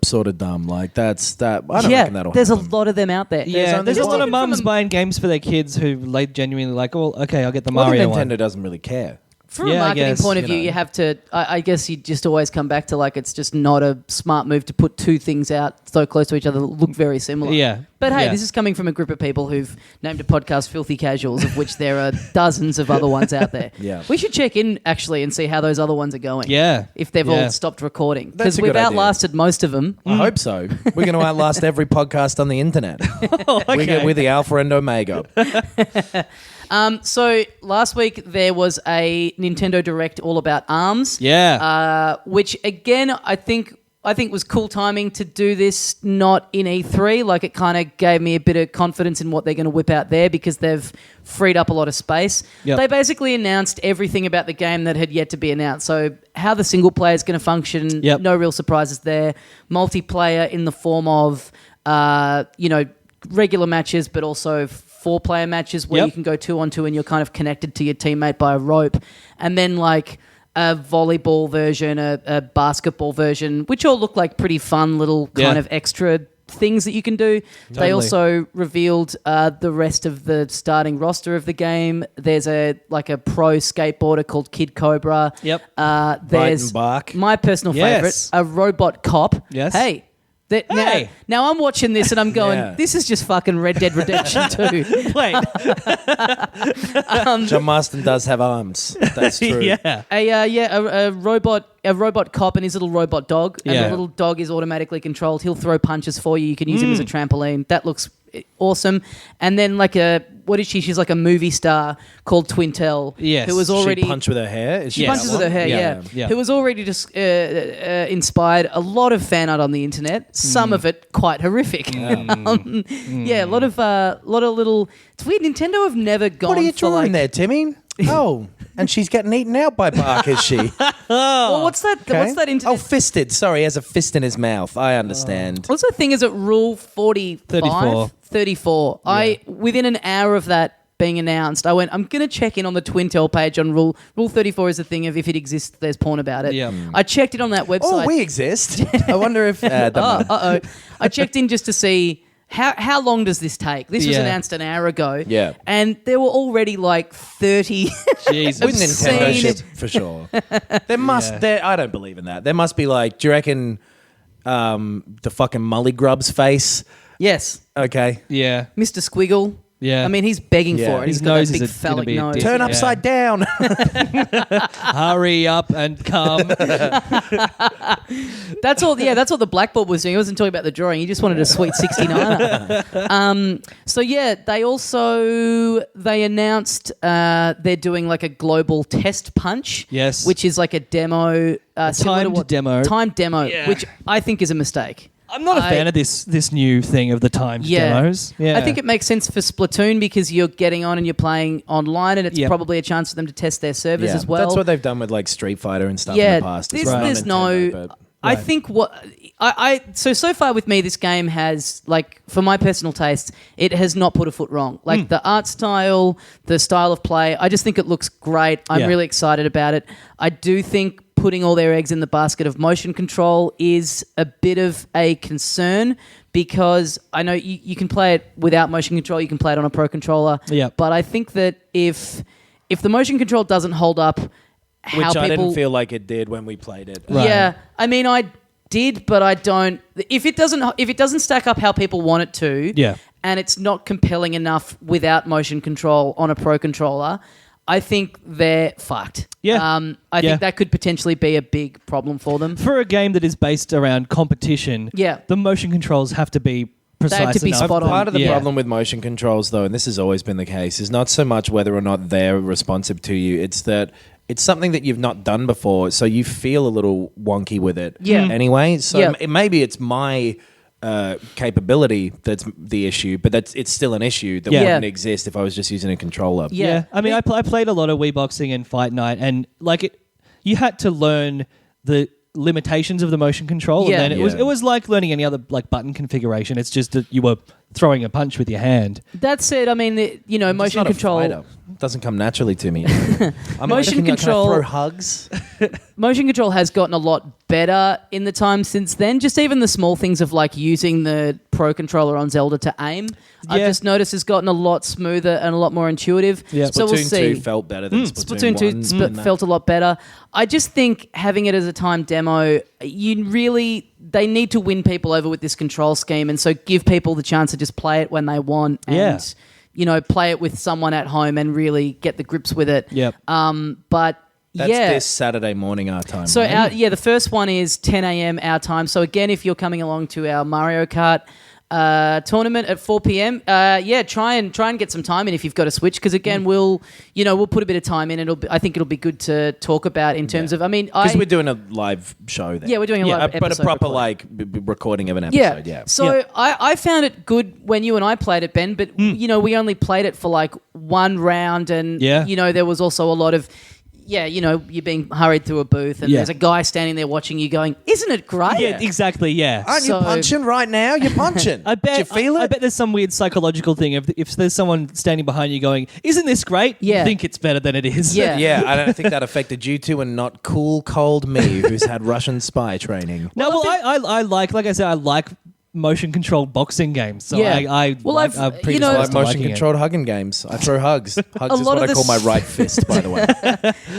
sort of dumb. Like that's that. I don't reckon that'll there's happen. a lot of them out there. Yeah, there's a lot of Just looking mums from buying games for their kids who like genuinely like, oh, okay, I'll get the Well, Mario Nintendo one. doesn't really care. From a marketing point of view, you have to. I guess you just always come back to like it's just not a smart move to put two things out so close to each other that look very similar. Yeah. But hey, this is coming from a group of people who've named a podcast Filthy Casuals, of which there are dozens of other ones out there. Yeah. We should check in actually and see how those other ones are going. Yeah. If they've all stopped recording. That's Because a we've good idea. outlasted most of them. I hope so. We're going to outlast every podcast on the internet. We're the alpha and omega. So last week there was a Nintendo Direct all about ARMS. Yeah. Which again I think was cool timing to do this not in E3. Like it kind of gave me a bit of confidence in what they're going to whip out there because they've freed up a lot of space. Yep. They basically announced everything about the game that had yet to be announced. So how the single player is going to function, no real surprises there. Multiplayer in the form of regular matches, but also 4-player matches where you can go 2-on-2 and you're kind of connected to your teammate by a rope. And then like a volleyball version, a basketball version, which all look like pretty fun little kind of extra things that you can do. Totally. They also revealed the rest of the starting roster of the game. There's a pro skateboarder called Kid Cobra. Yep. There's Bark. my personal favorite, a robot cop. Yes. Hey. Now I'm watching this and I'm going, this is just fucking Red Dead Redemption 2. Wait. John Marston does have arms. That's true. Yeah. A robot cop and his little robot dog. And the little dog is automatically controlled. He'll throw punches for you. You can use him as a trampoline. That looks awesome. And then what is she? She's like a movie star called Twintel. Yes. Who was already... She punch with her hair? She punches with her hair, yeah. Who was already just inspired a lot of fan art on the internet. Some of it quite horrific. A lot of little... It's weird. Nintendo have never gone What are you for drawing there, Timmy? Oh, and she's getting eaten out by Bark, is she? Well, what's that? Okay. What's that internet? Oh, fisted. Sorry, he has a fist in his mouth. I understand. What's the thing? Is it Rule 45? 34. Within an hour of that being announced, I went, I'm going to check in on the Twintel page on Rule 34 is the thing of if it exists, there's porn about it. Yeah. I checked it on that website. Oh, we exist. I wonder if... I checked in just to see... How long does this take? This was announced an hour ago. Yeah. And there were already like 30 Jesus. With Nintendo shit, for sure. There must... I don't believe in that. There must be like... Do you reckon the fucking Mully Grub's face? Yes. Okay. Yeah. Mr. Squiggle. Yeah. I mean, he's begging Yeah. for it. His He's got nose that big is gonna phallic be a nose. dick. Turn upside down. Hurry up and come. That's all. Yeah, that's what the blackboard was doing. He wasn't talking about the drawing. He just wanted a sweet 69er. They announced they're doing like a global test punch. Yes. Which is like a demo. Timed demo. Timed demo, which I think is a mistake. I'm not a fan of this new thing of the timed demos. Yeah. I think it makes sense for Splatoon because you're getting on and you're playing online and it's probably a chance for them to test their servers as well. That's what they've done with like Street Fighter and stuff in the past. There's no... I think so far with me, this game has, like, for my personal taste, it has not put a foot wrong. Like, the art style, the style of play, I just think it looks great. I'm really excited about it. I do think putting all their eggs in the basket of motion control is a bit of a concern because I know you can play it without motion control, you can play it on a Pro Controller, but I think that if the motion control doesn't hold up, Which I didn't feel like it did when we played it. Right. Yeah, I mean, I did, but I don't. If it doesn't stack up how people want it to, and it's not compelling enough without motion control on a Pro Controller, I think they're fucked. Yeah. I think that could potentially be a big problem for them. For a game that is based around competition, the motion controls have to be precise. They have to be enough. spot on. Part of the problem with motion controls, though, and this has always been the case, is not so much whether or not they're responsive to you. It's that it's something that you've not done before, so you feel a little wonky with it anyway. So maybe it's my capability that's the issue, but it's still an issue that wouldn't exist if I was just using a controller. Yeah. I mean, I played a lot of Wii Boxing and Fight Night, and you had to learn the limitations of the motion control, and then it was like learning any other like button configuration. It's just that you were throwing a punch with your hand. That said, I mean, motion control doesn't come naturally to me. I'm motion control. Can I throw hugs? Motion control has gotten a lot better in the time since then. Just even the small things of like using the Pro controller on Zelda to aim, I've just noticed has gotten a lot smoother and a lot more intuitive. Yeah. So we'll see. 2 felt better than Splatoon 2 1. felt a lot better. I just think having it as a time demo, they need to win people over with this control scheme, and so give people the chance to just play it when they want and play it with someone at home and really get the grips with it. Yep. But That's this Saturday morning our time. So right? the first one is 10 a.m. our time. So again, if you're coming along to our Mario Kart tournament at 4 p.m. Try and get some time in if you've got a Switch, because again we'll put a bit of time in. I think it'll be good to talk about in terms of. I mean, because we're doing a live show there. Yeah, we're doing a live episode, but a proper recording of an episode. Yeah. So I found it good when you and I played it, Ben. But we only played it for like one round, and there was also a lot of. Yeah, you're being hurried through a booth and there's a guy standing there watching you going, isn't it great? Yeah, exactly, yeah. Aren't you punching right now? You're punching. I bet, Did you feel it? I bet there's some weird psychological thing. If there's someone standing behind you going, isn't this great? Yeah. You think it's better than it is. Yeah. Yeah, I don't think that affected you two and not cool, cold me who's had Russian spy training. I like motion controlled boxing games. So I'm like motion controlled hugging games. I throw hugs. Hugs is what I call my right fist, by the way.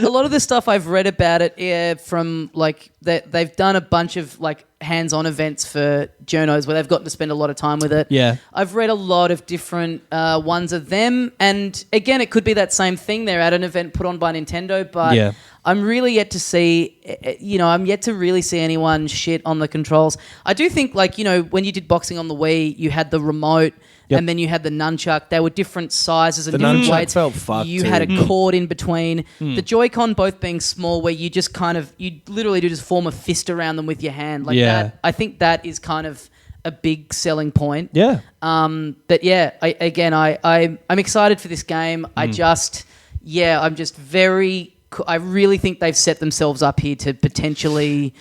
A lot of the stuff I've read about it from like they've done a bunch of like hands-on events for journos where they've gotten to spend a lot of time with it. Yeah. I've read a lot of different ones of them, and again, it could be that same thing. They're at an event put on by Nintendo, but I'm really yet to see, I'm yet to really see anyone shit on the controls. I do think, like, when you did boxing on the Wii, you had the remote and then you had the nunchuck. They were different sizes and different weights. Felt fucked you too. had a cord in between. The Joy-Con both being small, where you just you literally do just form a fist around them with your hand. Like that. I think that is kind of a big selling point. Yeah. But yeah, I'm excited for this game. I'm just very... I really think they've set themselves up here to potentially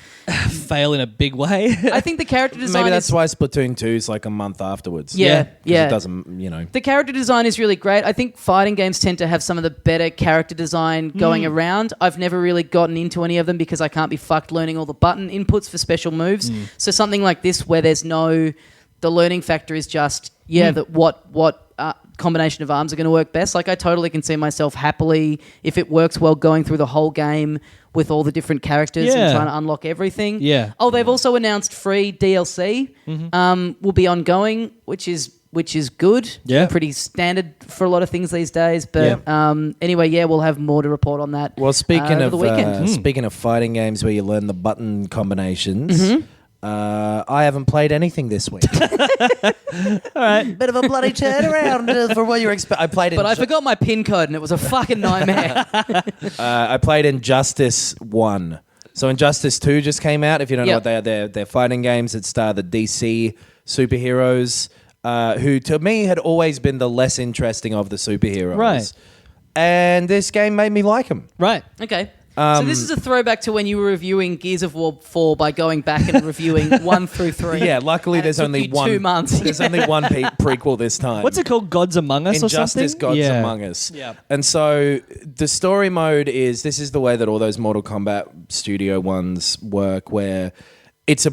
fail in a big way. I think the character design Maybe that's why Splatoon 2 is like a month afterwards. Yeah. It doesn't, The character design is really great. I think fighting games tend to have some of the better character design going around. I've never really gotten into any of them because I can't be fucked learning all the button inputs for special moves. So something like this where there's the learning factor is just, that what combination of arms are going to work best. Like, I totally can see myself happily, if it works well, going through the whole game with all the different characters and trying to unlock everything. Yeah. Oh, they've also announced free DLC will be ongoing, which is good. Yeah. Pretty standard for a lot of things these days. But anyway, we'll have more to report on that. Well, speaking over the weekend. speaking of fighting games where you learn the button combinations, I haven't played anything this week. All right. Bit of a bloody turnaround for what you were expecting. I played, but I forgot my PIN code and it was a fucking nightmare. I played Injustice 1. So Injustice 2 just came out. If you don't know what they are, they're fighting games that star the DC superheroes, who to me had always been the less interesting of the superheroes. Right. And this game made me like them. Right. Okay. So this is a throwback to when you were reviewing Gears of War 4 by going back and reviewing 1 through 3. Yeah, luckily there's only one. 2 months. There's only one prequel this time. What's it called? Gods Among Us or something? Injustice Gods Among Us. Yeah. And so the story mode is, this is the way that all those Mortal Kombat studio ones work, where it's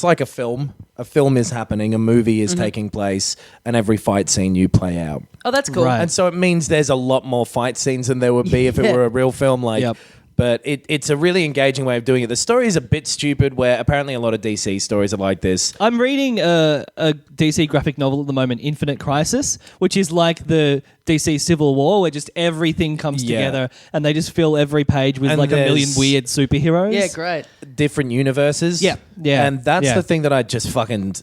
like a film. A film is happening, a movie is taking place, and every fight scene you play out. Oh, that's cool. Right. And so it means there's a lot more fight scenes than there would be if it were a real film. But it's a really engaging way of doing it. The story is a bit stupid, where apparently a lot of DC stories are like this. I'm reading a DC graphic novel at the moment, Infinite Crisis, which is like the DC Civil War, where just everything comes together and they just fill every page with like a million weird superheroes. Yeah, great. Different universes. Yeah. And that's the thing that I just fucking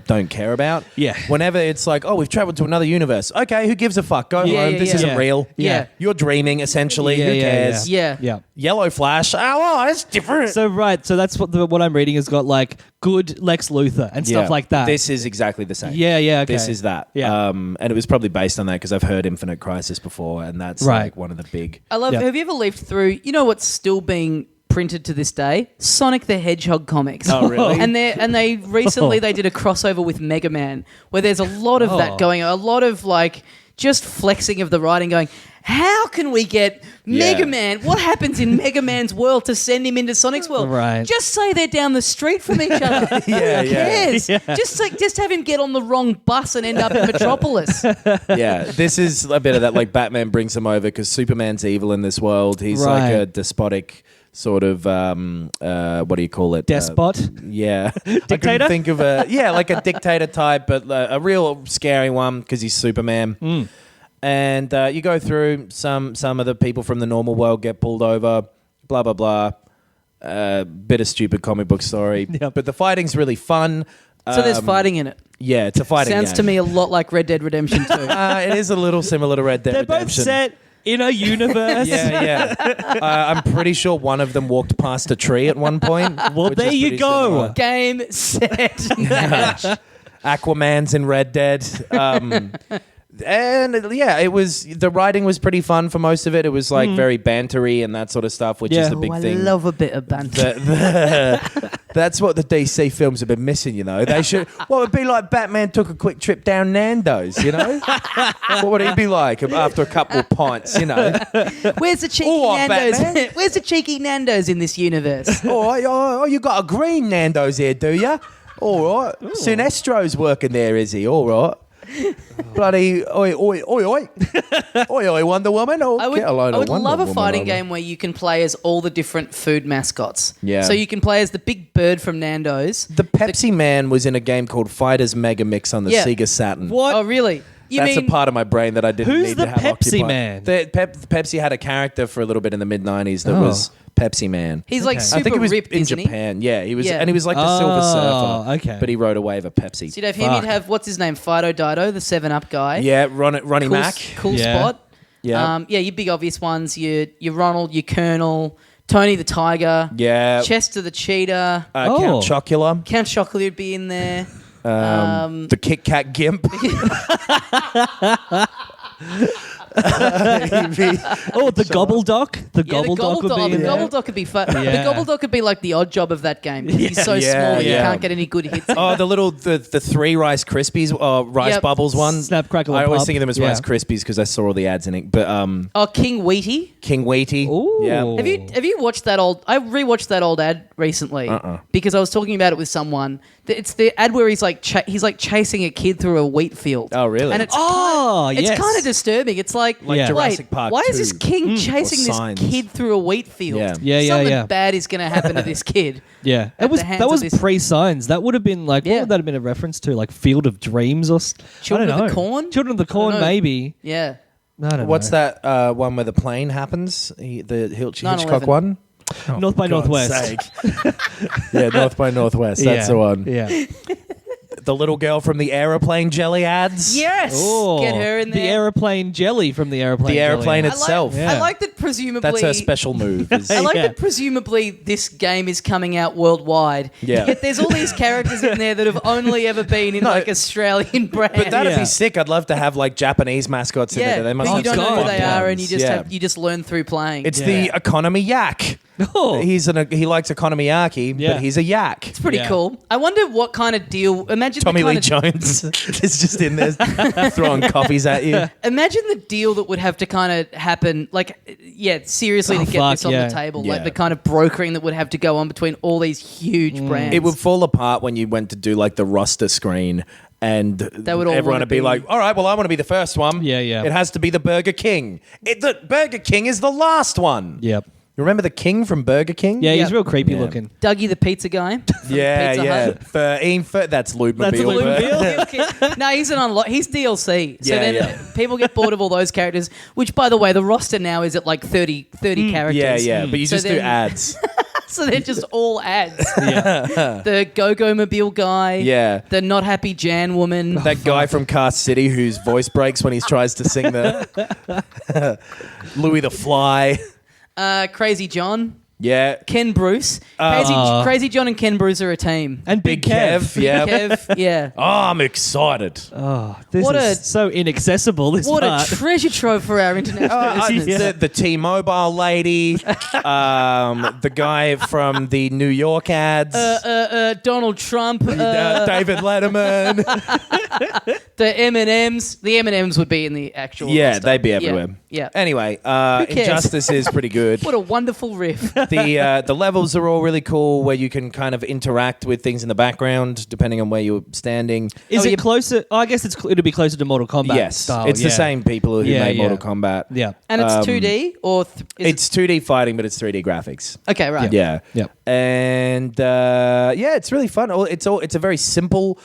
don't care about. Yeah. Whenever it's like, oh, we've traveled to another universe. Okay, who gives a fuck? Go home. This isn't real. Yeah. You're dreaming, essentially. Who cares? Yeah. Yellow Flash. Oh, it's different. So that's what I'm reading has got like good Lex Luthor and stuff like that. This is exactly the same. Yeah, okay. This is that. Yeah. And it was probably based on that because I've heard Infinite Crisis before, and that's like one of the big... I love... Have you ever leafed through... You know what's still being printed to this day? Sonic the Hedgehog comics. Oh, really? And they recently they did a crossover with Mega Man where there's a lot of that going on, a lot of like just flexing of the writing going, how can we get Mega Man? What happens in Mega Man's world to send him into Sonic's world? Right. Just say they're down the street from each other. Who cares? Yeah. Just have him get on the wrong bus and end up in Metropolis. Yeah, this is a bit of that. Like Batman brings him over because Superman's evil in this world. He's like a despotic sort of what do you call it? Despot? Yeah, Dictator? I couldn't think of like a dictator type, but a real scary one because he's Superman. And you go through some of the people from the normal world get pulled over, blah blah blah. Bit of stupid comic book story, but the fighting's really fun. So there's fighting in it. Yeah, it's a fighting Sounds game. to me a lot like Red Dead Redemption 2. It is a little similar to Red Dead They're Redemption. both set in a universe. Yeah. I'm pretty sure one of them walked past a tree at one point. Well, which there is you pretty go. similar. Game, set, match. Aquaman's in Red Dead. And it was, the writing was pretty fun for most of it. It was like very bantery and that sort of stuff, which is the big I thing. love a bit of banter. That's what the DC films have been missing, you know. They should. Well, it'd be like Batman took a quick trip down Nando's, you know. What would he be like after a couple of pints, you know? Where's the cheeky All right, Nando's? Batman. Where's the cheeky Nando's in this universe? Oh, you got a green Nando's here, do you? All right. Sinestro's working there, is he? All right. Bloody oi, oi, Wonder Woman. Oh, I would get a load of Wonder love a Woman fighting over. game where you can play as all the different food mascots. Yeah. So you can play as the big bird from Nando's. The Pepsi Man was in a game called Fighters Mega Mix on the Sega Saturn. What? Oh, really? That's a part of my brain that I didn't Who's need the to have Pepsi occupied. Man? Pepsi had a character for a little bit in the mid-90s that was Pepsi Man. He's like Okay. super I think it was ripped, in isn't he? Japan. Yeah, he was, Yeah. and he was like the Silver Surfer. Okay. But he rode a wave of Pepsi. So you'd have him, you'd have, what's his name, Fido Dido, the 7-Up guy. Yeah, Ronnie Cool, Mac. cool Yeah. spot. Yeah. Your big obvious ones, your Ronald, your Colonel, Tony the Tiger, Yeah. Chester the Cheetah, Count Chocula. Count Chocolate would be in there. The Kit Kat Gimp. The Gobbledock. The Gobbledock would be The in there. Gobbledock could be fun. Yeah. The Gobbledock could be like the odd job of that game. Because he's so small that you yeah. can't get any good hits. Oh, the 3 Rice Krispies, Rice Yep. Bubbles one. Snap, crackle, I and always pop. think of them as Yeah. Rice Krispies because I saw all the ads in it. But Oh, King Wheatie. King Wheatie. Ooh. Yeah. Have you watched that old? I rewatched that old ad recently because I was talking about it with someone. It's the ad where he's like chasing a kid through a wheat field. Oh, really? And it's yes. kind of disturbing. It's like, Yeah. Jurassic wait, Park why is 2. this king chasing this Signs. kid through a wheat field? Yeah. Something bad is going to happen to this kid. Yeah, At the hands that of was this- pre-signs. That would have been like, Yeah. what would that have been a reference to? Like Field of Dreams or Children I don't of the know. Corn? Children of the Corn, know. maybe. Yeah. I don't What's know. that one where the plane happens? The Hitchcock 9/11. one? North by God's Northwest. sake. Yeah, North by Northwest. That's Yeah, the one. Yeah. The little girl from the aeroplane jelly ads. Yes. Oh, Get her in there. The aeroplane jelly from the aeroplane. The aeroplane jelly. itself. Yeah. I like that presumably. That's her special move. is- I like Yeah. that presumably this game is coming out worldwide. Yeah. Yet there's all these characters in there that have only ever been in like Australian brands. But that'd Yeah. be sick. I'd love to have like Japanese mascots in yeah, there. They must but you have don't some know who fun they are, and ones. you just Yeah. you just learn through playing. It's Yeah. the economy yak. Oh. He likes economiyaki, Yeah. but he's a yak. It's pretty Yeah. cool. I wonder what kind of deal. Imagine Tommy the Lee kind of, Jones is just in there throwing coffees at you. Imagine the deal that would have to kind of happen. Like, seriously, Oh, to get fuck, this on yeah. the table. Yeah. Like the kind of brokering that would have to go on between all these huge brands. It would fall apart when you went to do like the roster screen. And would all everyone wanna would be be- like, all right, well, I want to be the first one. Yeah, yeah. It has to be the Burger King. The Burger King is the last one. Yep. You remember the King from Burger King? Yeah, Yeah. he's real creepy Yeah. looking. Dougie the pizza guy. from Yeah, Pizza yeah. Hut. That's Lube That's Mobile. Lube Mobile. No, he's an unlock. He's DLC. So Yeah, then yeah. people get bored of all those characters. Which, by the way, the roster now is at like 30 characters. Yeah, yeah. But you So just do then- ads. So they're just all ads. Yeah. The Go-Go Mobile guy. Yeah. The Not Happy Jan woman. That guy from Cast City whose voice breaks when he tries to sing the Louis the Fly. Crazy John. Yeah. Ken Bruce. Crazy John and Ken Bruce are a team. And Big Kev. Yeah. Kev, yeah. Oh, I'm excited. This What is so inaccessible, this What part. a treasure trove for our international listeners. The T-Mobile lady, the guy from the New York ads, Donald Trump, David Letterman. the M&Ms. The M&Ms would be in the actual roster. They'd be everywhere. Yeah. Anyway, cares? Injustice is pretty good. What a wonderful riff. The levels are all really cool, where you can kind of interact with things in the background depending on where you're standing. Is it closer? I guess it'll be closer to Mortal Kombat Yes, style. it's the same people who made Mortal Kombat. Yeah. And it's 2D or... It's 2D fighting, but it's 3D graphics. Okay, right. Yeah. Yep. And it's really fun. It's a very simple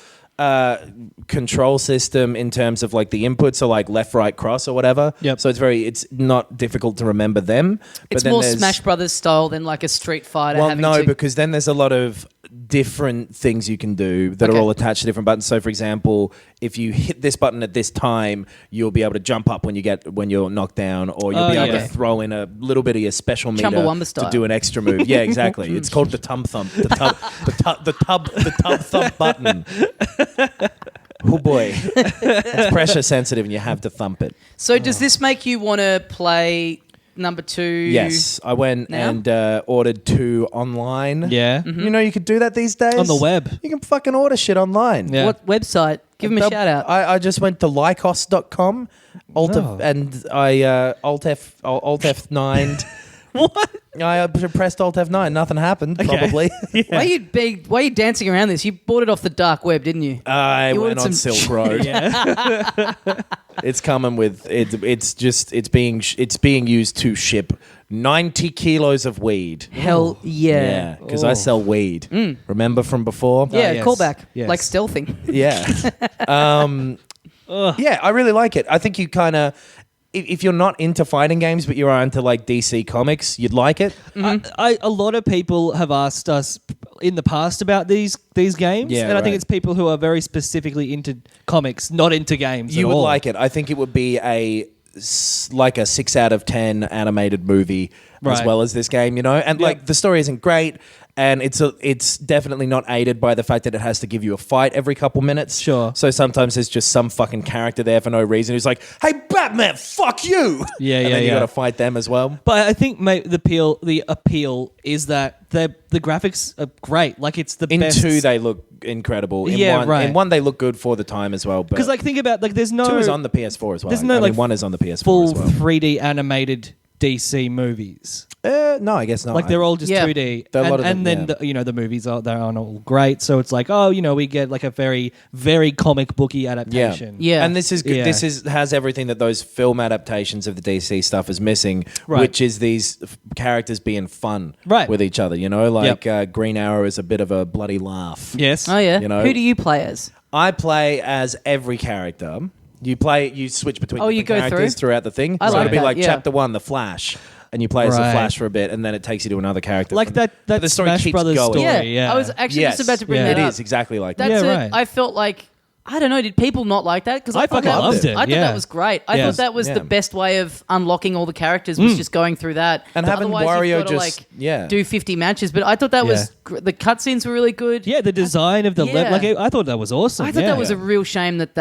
control system in terms of like the inputs are like left, right, cross or whatever. Yep. So it's not difficult to remember them. It's more Smash Brothers style than like a Street Fighter. Well, no, because then there's a lot of different things you can do that are all attached to different buttons. So, for example, if you hit this button at this time, you'll be able to jump up when you're knocked down, or you'll be able to throw in a little bit of your special meter Chumbawamba to do an extra move. Yeah, exactly. It's called the tub thump. The tub thump button. Oh boy, it's pressure sensitive, and you have to thump it. So, does this make you want to play number 2? Yes, I went and ordered 2 online. Yeah. You know, you could do that these days On the web. You can fucking order shit online. Yeah. What website? Give them a shout out. I just went to lycos.com and I Alt F9'd. What? I pressed Alt F9. Nothing happened, probably. Why are you dancing around this? You bought it off the dark web, didn't you? I You went ordered on some Silk Road. It's coming with it's being used to ship 90 kilos of weed. Hell yeah. Because I sell weed. Remember from before? Yeah, yes. callback. Yes. Like stealthing. Yeah. Yeah, I really like it. I think you kind of... If you're not into fighting games, but you are into like DC comics, you'd like it. A lot of people have asked us in the past about these games, Yeah, and I think right. it's people who are very specifically into comics, not into games. You at would all. like it. I think it would be like a 6 out of 10 animated movie as Right. well as this game, you know? And like the story isn't great, and it's definitely not aided by the fact that it has to give you a fight every couple minutes. Sure. So sometimes there's just some fucking character there for no reason who's like, "Hey Batman, fuck you!" Yeah, and yeah, then you yeah. got to fight them as well. But I think the appeal is that the graphics are great. Like it's the In best. 2, they look incredible. In Yeah, one, right. In 1, they look good for the time as well. Because like think about like there's no 2 is on the PS4 as well. There's no, I mean, like, 1 is on the PS4 full as well. 3D animated DC movies. No, I guess not. Like they're all just Yeah. 2D, There are a lot of and them, then the movies aren't all great. So it's like, we get like a very, very comic booky adaptation. Yeah. And this is good. Yeah. This has everything that those film adaptations of the DC stuff is missing, Right. which is these characters being fun Right. with each other. You know, like Green Arrow is a bit of a bloody laugh. Yes. Oh, yeah. You know? Who do you play as? I play as every character. You switch between you different go characters through? throughout the thing. I so like it'll be that, like yeah. chapter 1, the Flash. And you play as the Right. Flash for a bit, and then it takes you to another character. Like that But the story Smash keeps Brothers going. story. Yeah. I was actually just about to bring that It up. is exactly like That's that. Yeah, it. right. I felt like, I don't know, did people not like that? Because I fucking loved it, I thought yeah. that was great. I Yeah. thought that was Yeah. the best way of unlocking all the characters was just going through that. And But having otherwise Wario you've gotta, just- yeah. do 50 matches. But I thought that was the cutscenes were really good. Yeah, the design of the Yeah. I thought that was awesome. I thought yeah. that was a real shame that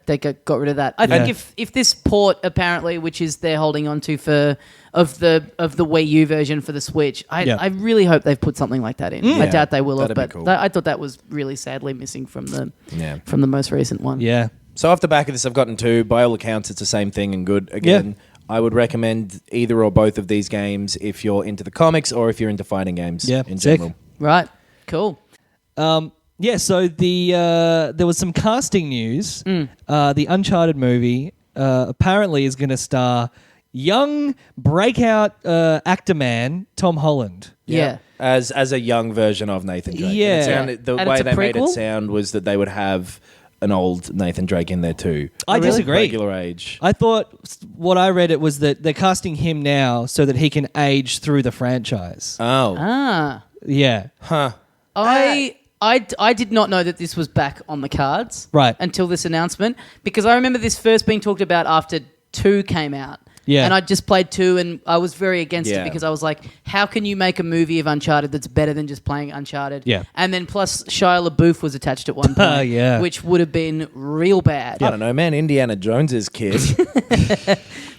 they got rid of that. I think if this port apparently, which is they're holding on to of the Wii U version for the Switch, I really hope they've put something like that in. I Yeah, doubt they will have, that'd be but cool. I thought that was really sadly missing from Yeah. the most recent one. Yeah. So off the back of this, I've gotten 2. By all accounts, it's the same thing and good. Again, I would recommend either or both of these games if you're into the comics or if you're into fighting games Yeah, in sick. general. Right. Cool. So there was some casting news. The Uncharted movie apparently is going to star young breakout actor man Tom Holland. Yeah. As a young version of Nathan Drake. And Yeah. it sounded, the And way it's a they made it prequel? sound was that they would have an old Nathan Drake in there too. I disagree. Regular age. I thought what I read it was that they're casting him now so that he can age through the franchise. Oh. Ah. Yeah. Huh. I did not know that this was back on the cards Right. until this announcement, because I remember this first being talked about after 2 came out. Yeah. And I just played 2, and I was very against Yeah. it because I was like, how can you make a movie of Uncharted that's better than just playing Uncharted? Yeah. And then plus Shia LaBeouf was attached at one point, Yeah. which would have been real bad. I don't know, man. Indiana Jones's kid.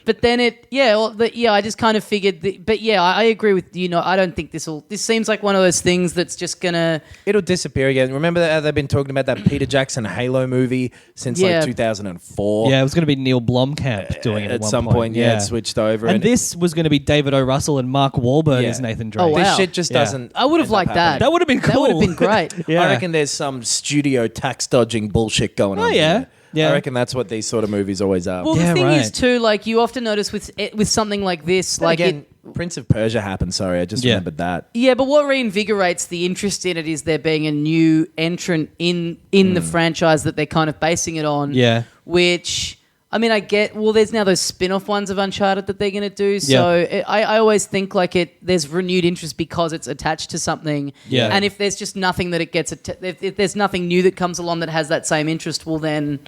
But then I just kind of figured but yeah, I agree with you. I don't think this seems like one of those things that's just gonna... It'll disappear again. Remember that they've been talking about that Peter Jackson Halo movie since like 2004? Yeah, it was going to be Neil Blomkamp doing it at one some point. Yeah, it switched over. And this was going to be David O. Russell and Mark Wahlberg as Nathan Drake. Oh, wow. This shit just doesn't... I would have end up liked that. happening. That would have been cool. That would have been great. Yeah. I reckon there's some studio tax dodging bullshit going on. yeah. here. Yeah. I reckon that's what these sort of movies always are. Well, Yeah, the thing right. is too, like you often notice with something like this, But like again, Prince of Persia happened. Sorry, I just remembered that. Yeah, but what reinvigorates the interest in it is there being a new entrant in the franchise that they're kind of basing it on. Yeah. Which, I mean, I get... Well, there's now those spin-off ones of Uncharted that they're going to do. So I always think like there's renewed interest because it's attached to something. Yeah. And if there's just nothing that it gets... If there's nothing new that comes along that has that same interest, well then,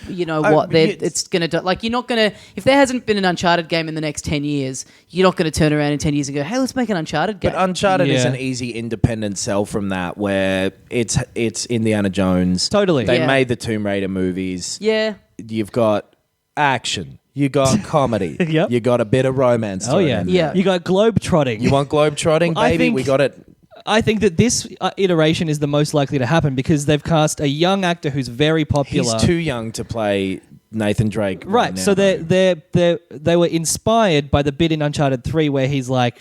you know what? It's going to do... Like, you're not going to... If there hasn't been an Uncharted game in the next 10 years, you're not going to turn around in 10 years and go, hey, let's make an Uncharted game. But Uncharted is Yeah. an easy independent sell from that, where it's Indiana Jones. Totally. They Yeah. made the Tomb Raider movies. Yeah. You've got action. You got comedy. Yep. You got a bit of romance. Oh, thrown yeah. in there. Yeah. You got globe trotting. You want globe trotting, I baby? think- We got it. I think that this iteration is the most likely to happen because they've cast a young actor who's very popular. He's too young to play Nathan Drake. Right. now. So they were inspired by the bit in Uncharted 3 where he's like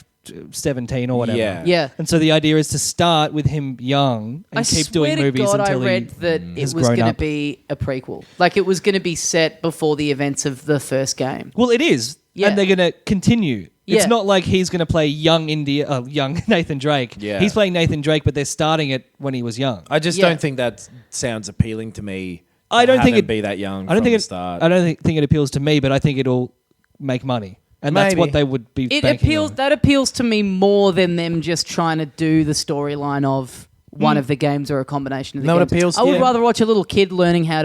17 or whatever. Yeah. Yeah. And so the idea is to start with him young and keep doing movies God, until I read he that has it was grown going to up. be a prequel. Like it was going to be set before the events of the first game. Well, it is. Yeah. And they're going to continue. It's Yeah. not like he's going to play young Nathan Drake. Yeah. He's playing Nathan Drake, but they're starting it when he was young. I just Yeah. don't think that sounds appealing to me. I don't think Have him it- be that young. I don't from think the it. start. I don't think it appeals to me, but I think it'll make money, and that's Maybe. what they would be. It banking appeals. on. That appeals to me more than them just trying to do the storyline of one of the games or a combination of the No, it games. appeals I would to- rather watch a little kid learning how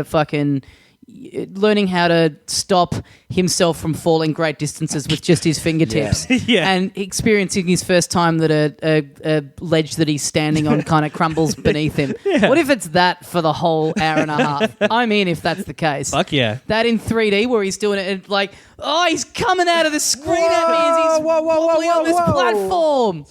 to stop himself from falling great distances with just his fingertips. Yeah. And experiencing his first time that a ledge that he's standing on kind of crumbles beneath him. What if it's that for the whole hour and a half? I mean, if that's the case. Fuck yeah. That in 3D where he's doing it and like, oh, he's coming out of the screen at me as he's wobbling on this platform.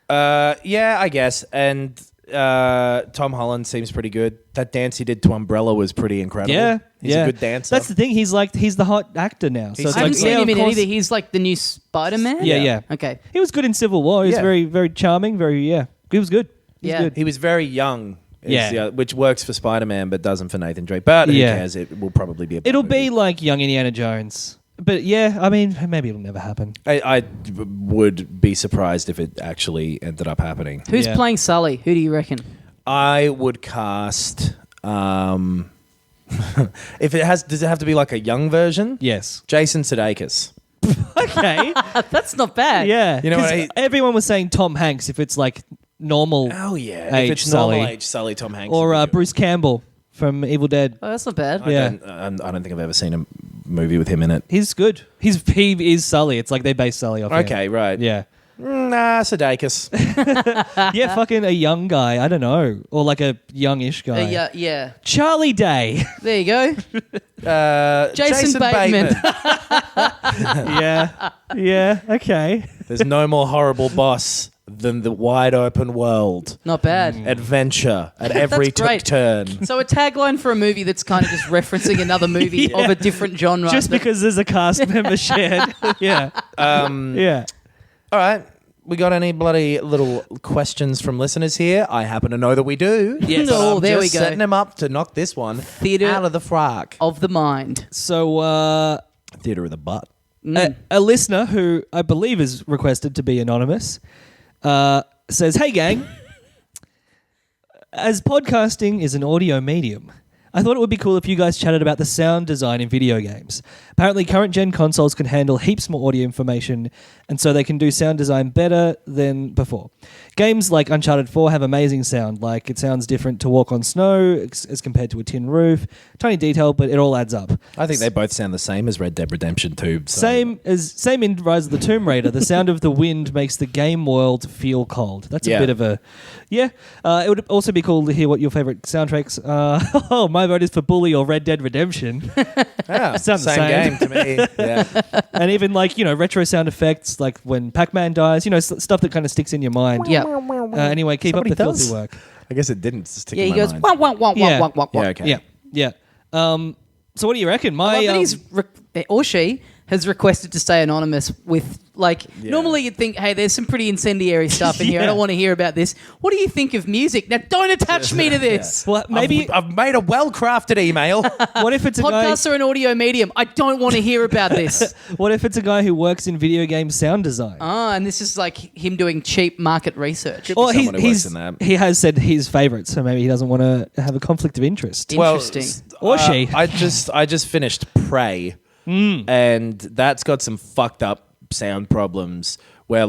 Yeah, I guess. And Tom Holland seems pretty good. That dance he did to Umbrella was pretty incredible. Yeah, He's yeah. a good dancer. That's the thing. He's the hot actor now. So He's- it's I haven't like, seen yeah, him of in course- anything. He's like the new Spider-Man? Yeah. Okay. He was good in Civil War. He was Yeah. very, very charming. He was good. He was Yeah. good. He was very young. Yeah. Which works for Spider-Man but doesn't for Nathan Drake. But who Yeah. cares? It will probably be a bad It'll movie. be like young Indiana Jones. But yeah, I mean, maybe it'll never happen. I would be surprised if it actually ended up happening. Who's Yeah. playing Sully? Who do you reckon? I would cast if it has, does it have to be like a young version? Yes. Jason Sudeikis. Okay. That's not bad. Yeah. You know what 'Cause everyone was saying Tom Hanks if it's like normal. Oh yeah, Age if it's normal Sully. age Sully, Tom Hanks, Or would be good. Bruce Campbell from Evil Dead. Oh, that's not bad. Yeah. I don't think I've ever seen a movie with him in it. He's good. He is Sully. It's like they base Sully off him. Okay, right. Yeah. Nah, Sudeikis. Yeah, fucking a young guy. I don't know. Or like a youngish guy. Yeah. Charlie Day. There you go. Jason Bateman. Yeah. Yeah. Okay. There's no more horrible boss than the wide open world. Not bad. Adventure at every That's great. turn. So a tagline for a movie that's kind of just referencing another movie of a different genre. Just because there's a cast member shared. Yeah. Yeah. All right. We got any bloody little questions from listeners here? I happen to know that we do. Yes. But Oh, I'm there just we go. setting them up to knock this one Theatre out of the frock. of the mind. So Theatre of the butt. a listener who I believe is requested to be anonymous says, "Hey gang, as podcasting is an audio medium, I thought it would be cool if you guys chatted about the sound design in video games. Apparently, current gen consoles can handle heaps more audio information, and so they can do sound design better than before. Games like Uncharted 4 have amazing sound, like it sounds different to walk on snow as compared to a tin roof. Tiny detail, but it all adds up. I think they both sound the same as Red Dead Redemption 2. So. Same in Rise of the Tomb Raider. The sound of the wind makes the game world feel cold. That's a bit of a... Yeah. It would also be cool to hear what your favourite soundtracks are. My vote is for Bully or Red Dead Redemption. Yeah, sounds the same game to me. Yeah. And even like, retro sound effects, like when Pac-Man dies, stuff that kind of sticks in your mind. Yeah. Anyway, keep Somebody up the does? filthy work. I guess it didn't stick Yeah, in he my goes, mind. wah, wah, wah, Yeah. wah, wah, wah. Yeah, okay. Yeah. So what do you reckon? I love that he's or she has requested to stay anonymous with, normally you'd think, hey, there's some pretty incendiary stuff in here. I don't want to hear about this. What do you think of music? Now, don't attach me to this. Well, maybe... I've made a well-crafted email. What if it's a guy... Podcasts are an audio medium. I don't want to hear about this. What if it's a guy who works in video game sound design? And this is like him doing cheap market research. Or someone who works in that. He has said his favourite, so maybe he doesn't want to have a conflict of interest. Interesting. Or she. I just finished Prey, and that's got some fucked up sound problems where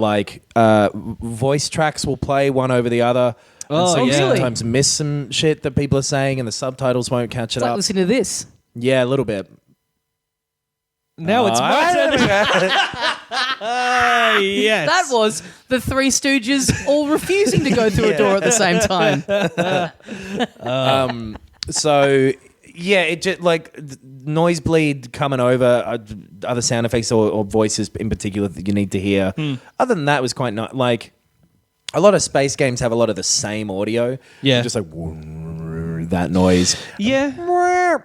voice tracks will play one over the other. Oh, and so you yeah. sometimes miss some shit that people are saying, and the subtitles won't catch it It's like up. listening to this. Yeah, a little bit. Now it's my turn. Yes. That was the Three Stooges all refusing to go through a door at the same time. So yeah, it just noise bleed coming over other sound effects or voices in particular that you need to hear. Other than that, it was quite nice. Like a lot of space games have a lot of the same audio. Yeah. Just like that noise. Yeah.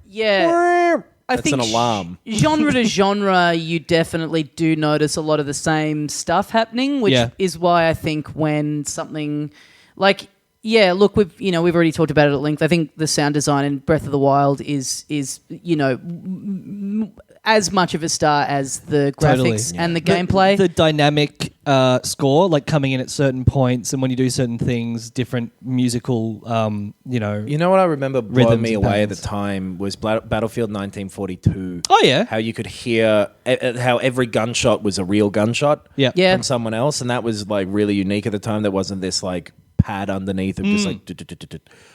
Yeah. I That's think an alarm. Genre to genre, you definitely do notice a lot of the same stuff happening, which is why I think when something look, we've already talked about it at length. I think the sound design in Breath of the Wild is as much of a star as the graphics and the gameplay. The dynamic score, like coming in at certain points, and when you do certain things, different musical, You know what I remember blowing rhythms me and away at patterns. the time was Battlefield 1942. Oh, yeah. How you could hear how every gunshot was a real gunshot Yeah. from someone else, and that was really unique at the time. There wasn't this pad underneath of just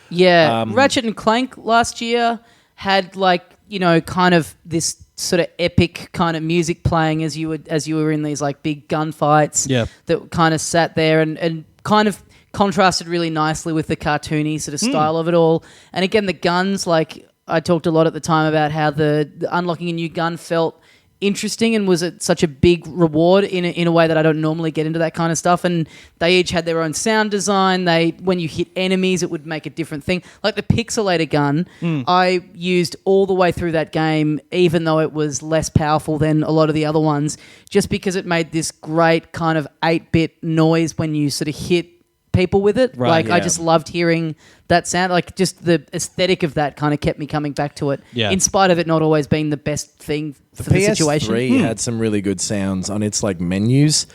Yeah, Ratchet and Clank last year had kind of this sort of epic kind of music playing as you were in these big gunfights. Yeah. That kind of sat there and kind of contrasted really nicely with the cartoony sort of style of it all. And again, the guns, I talked a lot at the time about how the unlocking a new gun felt interesting and was such a big reward in a way that I don't normally get into that kind of stuff. And they each had their own sound design. When you hit enemies, it would make a different thing. Like the pixelator gun, I used all the way through that game, even though it was less powerful than a lot of the other ones, just because it made this great kind of 8-bit noise when you sort of hit people with it. Right, I just loved hearing that sound. Just the aesthetic of that kind of kept me coming back to it, in spite of it not always being the best thing for the situation. The PS3 had some really good sounds on its menus,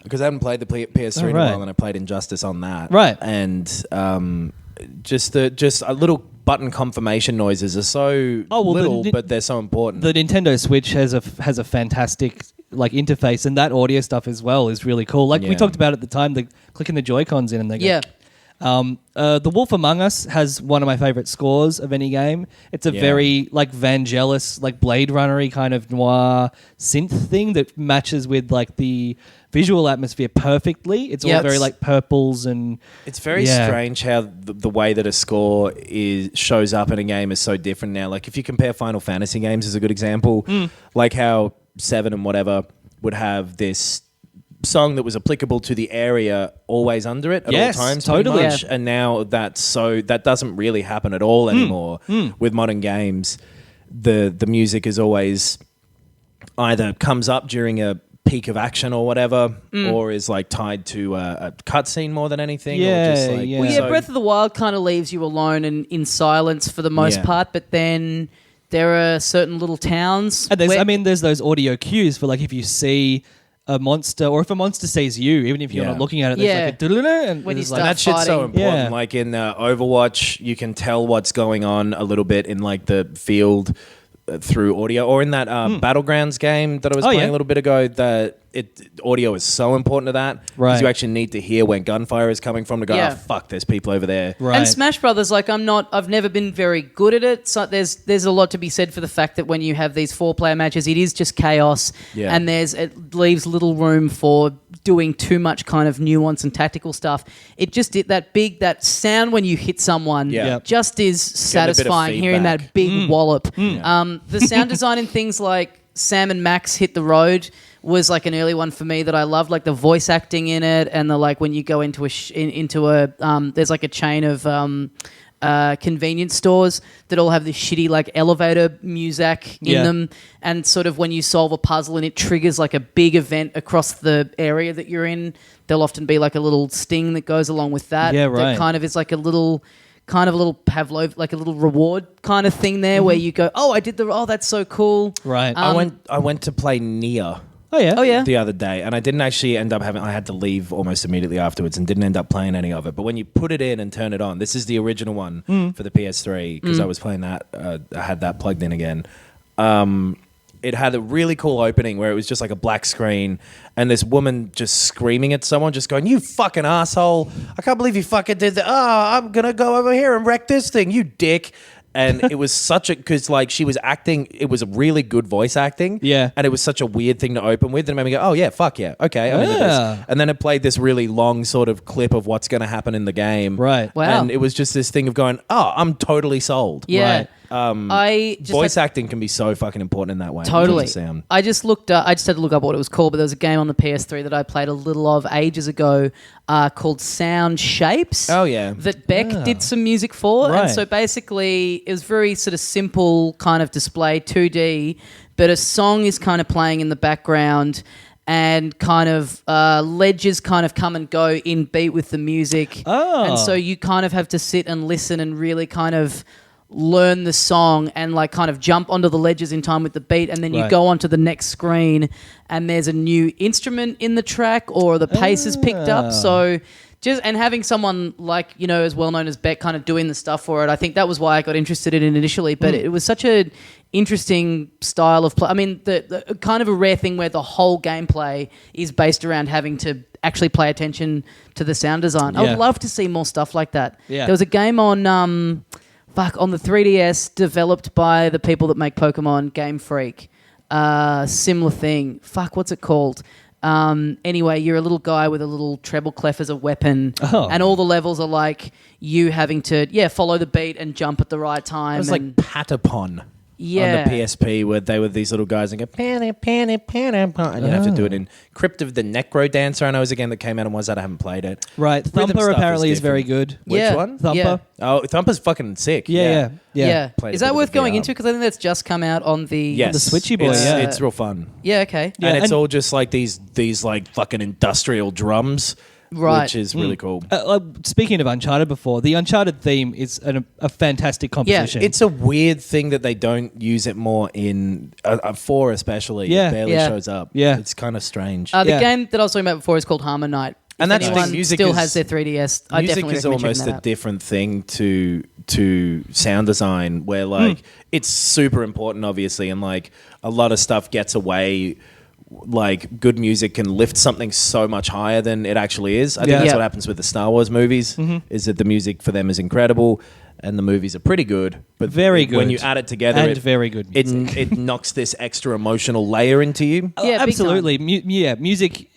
because I haven't played the PS3 in a while, and I played Injustice on that. Right. And just a little button confirmation noises are so little, but they're so important. The Nintendo Switch has a fantastic interface, and that audio stuff as well is really cool. We talked about at the time, the clicking the Joy-Cons in and they go. Yeah. The Wolf Among Us has one of my favorite scores of any game. It's a very Vangelis, Blade Runner-y kind of noir synth thing that matches with the visual atmosphere perfectly. It's all very purples and it's very strange how the way that a score shows up in a game is so different now. If you compare Final Fantasy games as a good example, how 7 and whatever would have this song that was applicable to the area always under it at all times, totally. pretty much. And now that doesn't really happen at all anymore with modern games. The music is always either comes up during a peak of action or whatever, or is tied to a cutscene more than anything. Breath of the Wild kind of leaves you alone and in silence for the most part, but then there are certain little towns. And there's those audio cues for if you see a monster, or if a monster sees you, even if you're not looking at it, there's like a doodle-doo, and When you there's start like, That shit's so fighting. important. Yeah. Like in Overwatch, you can tell what's going on a little bit in like the field through audio, or in that Battlegrounds game that I was playing a little bit ago. That audio is so important to that because Right. you actually need to hear when gunfire is coming from to go, Yeah. oh fuck, there's people over there. right. And Smash Brothers, like I've never been very good at it. So there's a lot to be said for the fact that when you have these 4-player matches, it is just chaos, Yeah. and it leaves little room for doing too much kind of nuance and tactical stuff. It just that sound when you hit someone, Yeah. Yep. just is satisfying. Hearing feedback. that big wallop. The sound design in things like Sam and Max Hit the Road was like an early one for me that I loved, like the voice acting in it, and the like when you go into there's like a chain of convenience stores that all have this shitty like elevator music in them, and sort of when you solve a puzzle and it triggers like a big event across the area that you're in, there'll often be like a little sting that goes along with that. Yeah, right. That kind of is like a little Pavlov, like a little reward kind of thing there, where you go, oh, that's so cool. Right. I went to play Nier oh yeah. the other day, and I didn't actually end up having. I had to leave almost immediately afterwards, and didn't end up playing any of it. But when you put it in and turn it on, this is the original one for the PS3 because I was playing that. I had that plugged in again. It had a really cool opening where it was just like a black screen and this woman just screaming at someone, just going, "You fucking asshole! I can't believe you fucking did that! Oh, I'm gonna go over here and wreck this thing, you dick!" And it was because like she was acting, it was a really good voice acting, Yeah. and it was such a weird thing to open with, and it made me go, "Oh yeah, fuck yeah, okay, I'm into Yeah. this." And then it played this really long sort of clip of what's going to happen in the game, Right. Wow. And it was just this thing of going, "Oh, I'm totally sold." Yeah. Right. I just Voice acting can be so fucking important in that way. in terms of Totally. sound. I just looked up, I just had to look up what it was called, but there was a game on the PS3 that I played a little of ages ago called Sound Shapes. Oh, yeah. That Beck did some music for. Right. And so basically it was very sort of simple kind of display, 2D, but a song is kind of playing in the background and kind of ledges kind of come and go in beat with the music. Oh. And so you kind of have to sit and listen and really kind of learn the song and like kind of jump onto the ledges in time with the beat, and then you Right. go onto the next screen and there's a new instrument in the track or the pace is picked up. So and having someone like, you know, as well known as Beck kind of doing the stuff for it, I think that was why I got interested in it initially. But it was such a interesting style of play. I mean, the kind of a rare thing where the whole gameplay is based around having to actually pay attention to the sound design. I Yeah. would love to see more stuff like that. Yeah. There was a game on on the 3DS developed by the people that make Pokemon, Game Freak. Similar thing. What's it called? Anyway, you're a little guy with a little treble clef as a weapon, Oh. and all the levels are like you having to follow the beat and jump at the right time. It was like Patapon Yeah. on the PSP, where they were these little guys and go panny panny panny pan, and you have to do it in Crypt of the Necro Dancer. I know it was a game that came out and was that I haven't played it. Right. Rhythm Thumper stuff apparently is different. very good. Which Yeah. one? Thumper. Yeah. Oh, Thumper's fucking sick. Yeah. Played a Is bit that of worth the going VR. into? Because I think that's just come out on the Yes, the Switchy boy, It's, yeah. it's real fun. Yeah. Okay. Yeah, and it's and- all just like these like fucking industrial drums, Right. which is really cool. Speaking of Uncharted before, the Uncharted theme is a fantastic composition. It's a weird thing that they don't use it more in 4 especially. Yeah. It barely Yeah. shows up. Yeah. It's kind of strange. The Yeah. game that I was talking about before is called Harmonite. And If that's the thing, anyone music still is- has their 3DS. I Music definitely is recommend almost checking a that out. different thing to sound design, where like it's super important, obviously, and like a lot of stuff gets away. Like good music can lift something so much higher than it actually is. I think Yeah. that's Yeah. what happens with the Star Wars movies. Is that the music for them is incredible, and the movies are pretty good, but Very when good. you add it together, And it, very good It, music. it knocks this extra emotional layer into you. Oh, Yeah, big absolutely. Music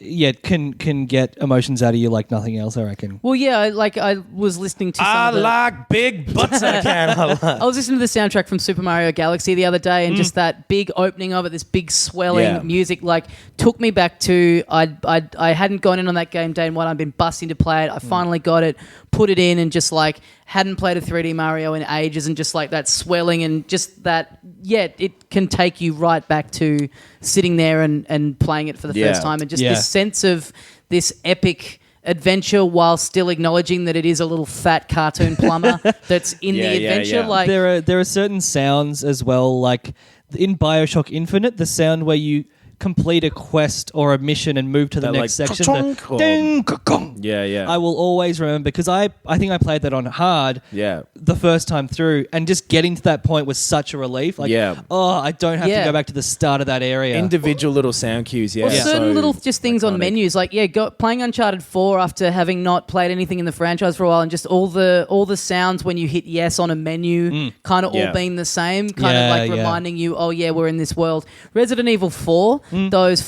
can get emotions out of you like nothing else, I reckon. Well, yeah, I was listening to some I of the, like big butts. I can. I was listening to the soundtrack from Super Mario Galaxy the other day, and just that big opening of it, this big swelling Yeah. music, like took me back to I hadn't gone in on that game day one. I've been busting to play it. I finally got it, put it in, and just like hadn't played a 3D Mario in ages, and just like that swelling and just that, it can take you right back to sitting there and playing it for the Yeah. first time, and just Yeah. this sense of this epic adventure while still acknowledging that it is a little fat cartoon plumber that's in Yeah, the yeah, adventure. yeah. Like There are certain sounds as well, like in BioShock Infinite, the sound where you complete a quest or a mission and move to the That, next like, section. chonk or- Ding, ka-kong. Yeah. I will always remember because I think I played that on hard Yeah. the first time through, and just getting to that point was such a relief. Like, Yeah. I don't have to Yeah. go back to the start of that area. Individual little sound cues, yeah. Or certain So little just things on iconic. menus, like playing Uncharted 4 after having not played anything in the franchise for a while, and just all the sounds when you hit yes on a menu, kind of Yeah. all being the same, kind of Yeah, like yeah. reminding you, oh yeah, we're in this world. Resident Evil 4, those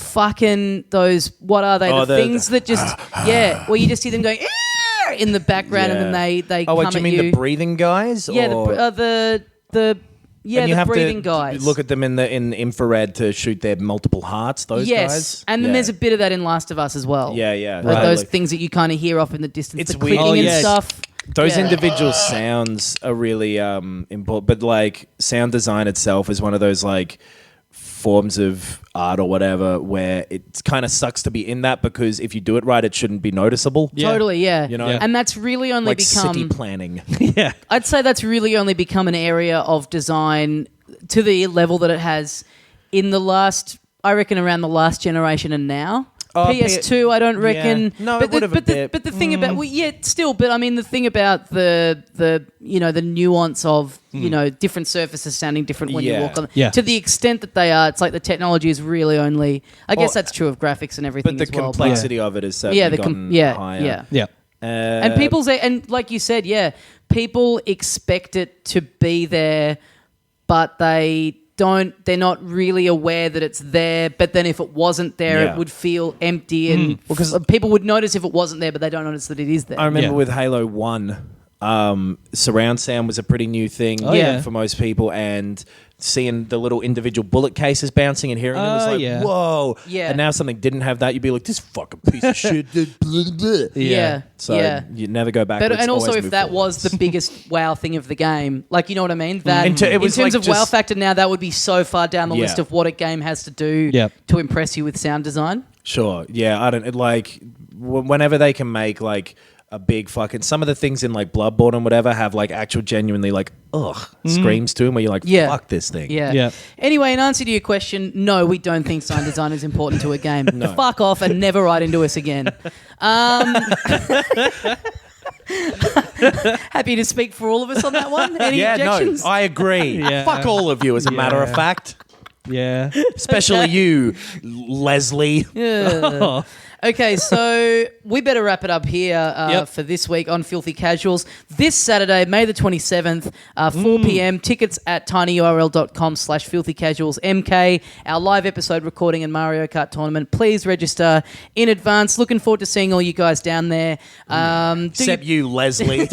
what are they? Oh, the things that just where you just see them going in the background, and then they Oh, come what do you at mean you. the breathing guys? Yeah, or? the And you the have breathing to guys. look at them in the infrared to shoot their multiple hearts. Those yes, guys. and then Yeah. there's a bit of that in Last of Us as well. Yeah. Like those Totally. things that you kind of hear off in the distance, It's the weird. clicking Oh, and yeah. stuff. Those Yeah. individual sounds are really important, but like sound design itself is one of those like forms of art or whatever where it kind of sucks to be in that, because if you do it right, it shouldn't be noticeable. Yeah. Totally, yeah. You know? Yeah. And that's really only Like become. city planning. yeah. I'd say that's really only become an area of design to the level that it has in the last, I reckon, around the last generation and now. Oh, PS2, I don't reckon. No, but it would have a bit. But the thing about still. But I mean, the thing about the the nuance of different surfaces sounding different when you Yeah. walk on. Yeah. To the extent that they are, it's like the technology is really only. I guess Well, that's true of graphics and everything But the as well. complexity of it is certainly yeah, gotten yeah, higher. yeah. Yeah. And like you said, people expect it to be there, but they're not really aware that it's there. But then if it wasn't there, Yeah. it would feel empty, and because people would notice if it wasn't there, but they don't notice that it is there. I remember Yeah. with Halo 1, surround sound was a pretty new thing yeah. for most people, and seeing the little individual bullet cases bouncing and hearing it was like, yeah. whoa. Yeah. And now something didn't have that, you'd be like, this fucking piece of shit. Yeah. So you never go backwards. But, and also, always if move that forwards. was the biggest wow thing of the game, like, you know what I mean? That it in was terms like of wow just- factor now, that would be so far down the Yeah. list of what a game has to do Yep. to impress you with sound design. Sure. Yeah, I don't it, like whenever they can make like a big fucking some of the things in like Bloodborne and whatever have like actual genuinely like screams to them where you're like, Yeah. fuck this thing. Yeah. Yeah. Anyway, in answer to your question, no, we don't think sound design is important to a game. Fuck off and never write into us again. Happy to speak for all of us on that one. Any objections? No, I agree. Yeah. Fuck all of you, as a matter of Yeah. fact. Yeah. Especially you, Leslie. Yeah. Okay, so we better wrap it up here Yep. for this week on Filthy Casuals. This Saturday, May the 27th, 4 p.m, tickets at tinyurl.com/filthycasualsmk. Our live episode recording and Mario Kart tournament. Please register in advance. Looking forward to seeing all you guys down there. Except you, Leslie.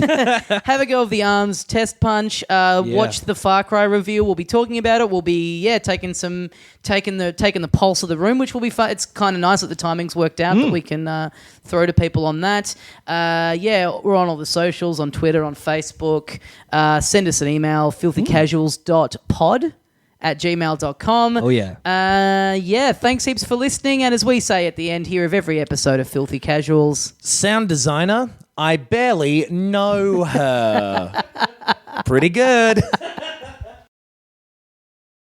Have a go of the arms test punch. Watch the Far Cry review. We'll be talking about it. We'll be taking the pulse of the room, which will be fun. It's kind of nice that the timing's worked out that we can throw to people on that. We're on all the socials, on Twitter, on Facebook. Send us an email, filthycasuals.pod@gmail.com. Oh, yeah. Thanks heaps for listening. And as we say at the end here of every episode of Filthy Casuals, Sound designer, I barely know her. Pretty good.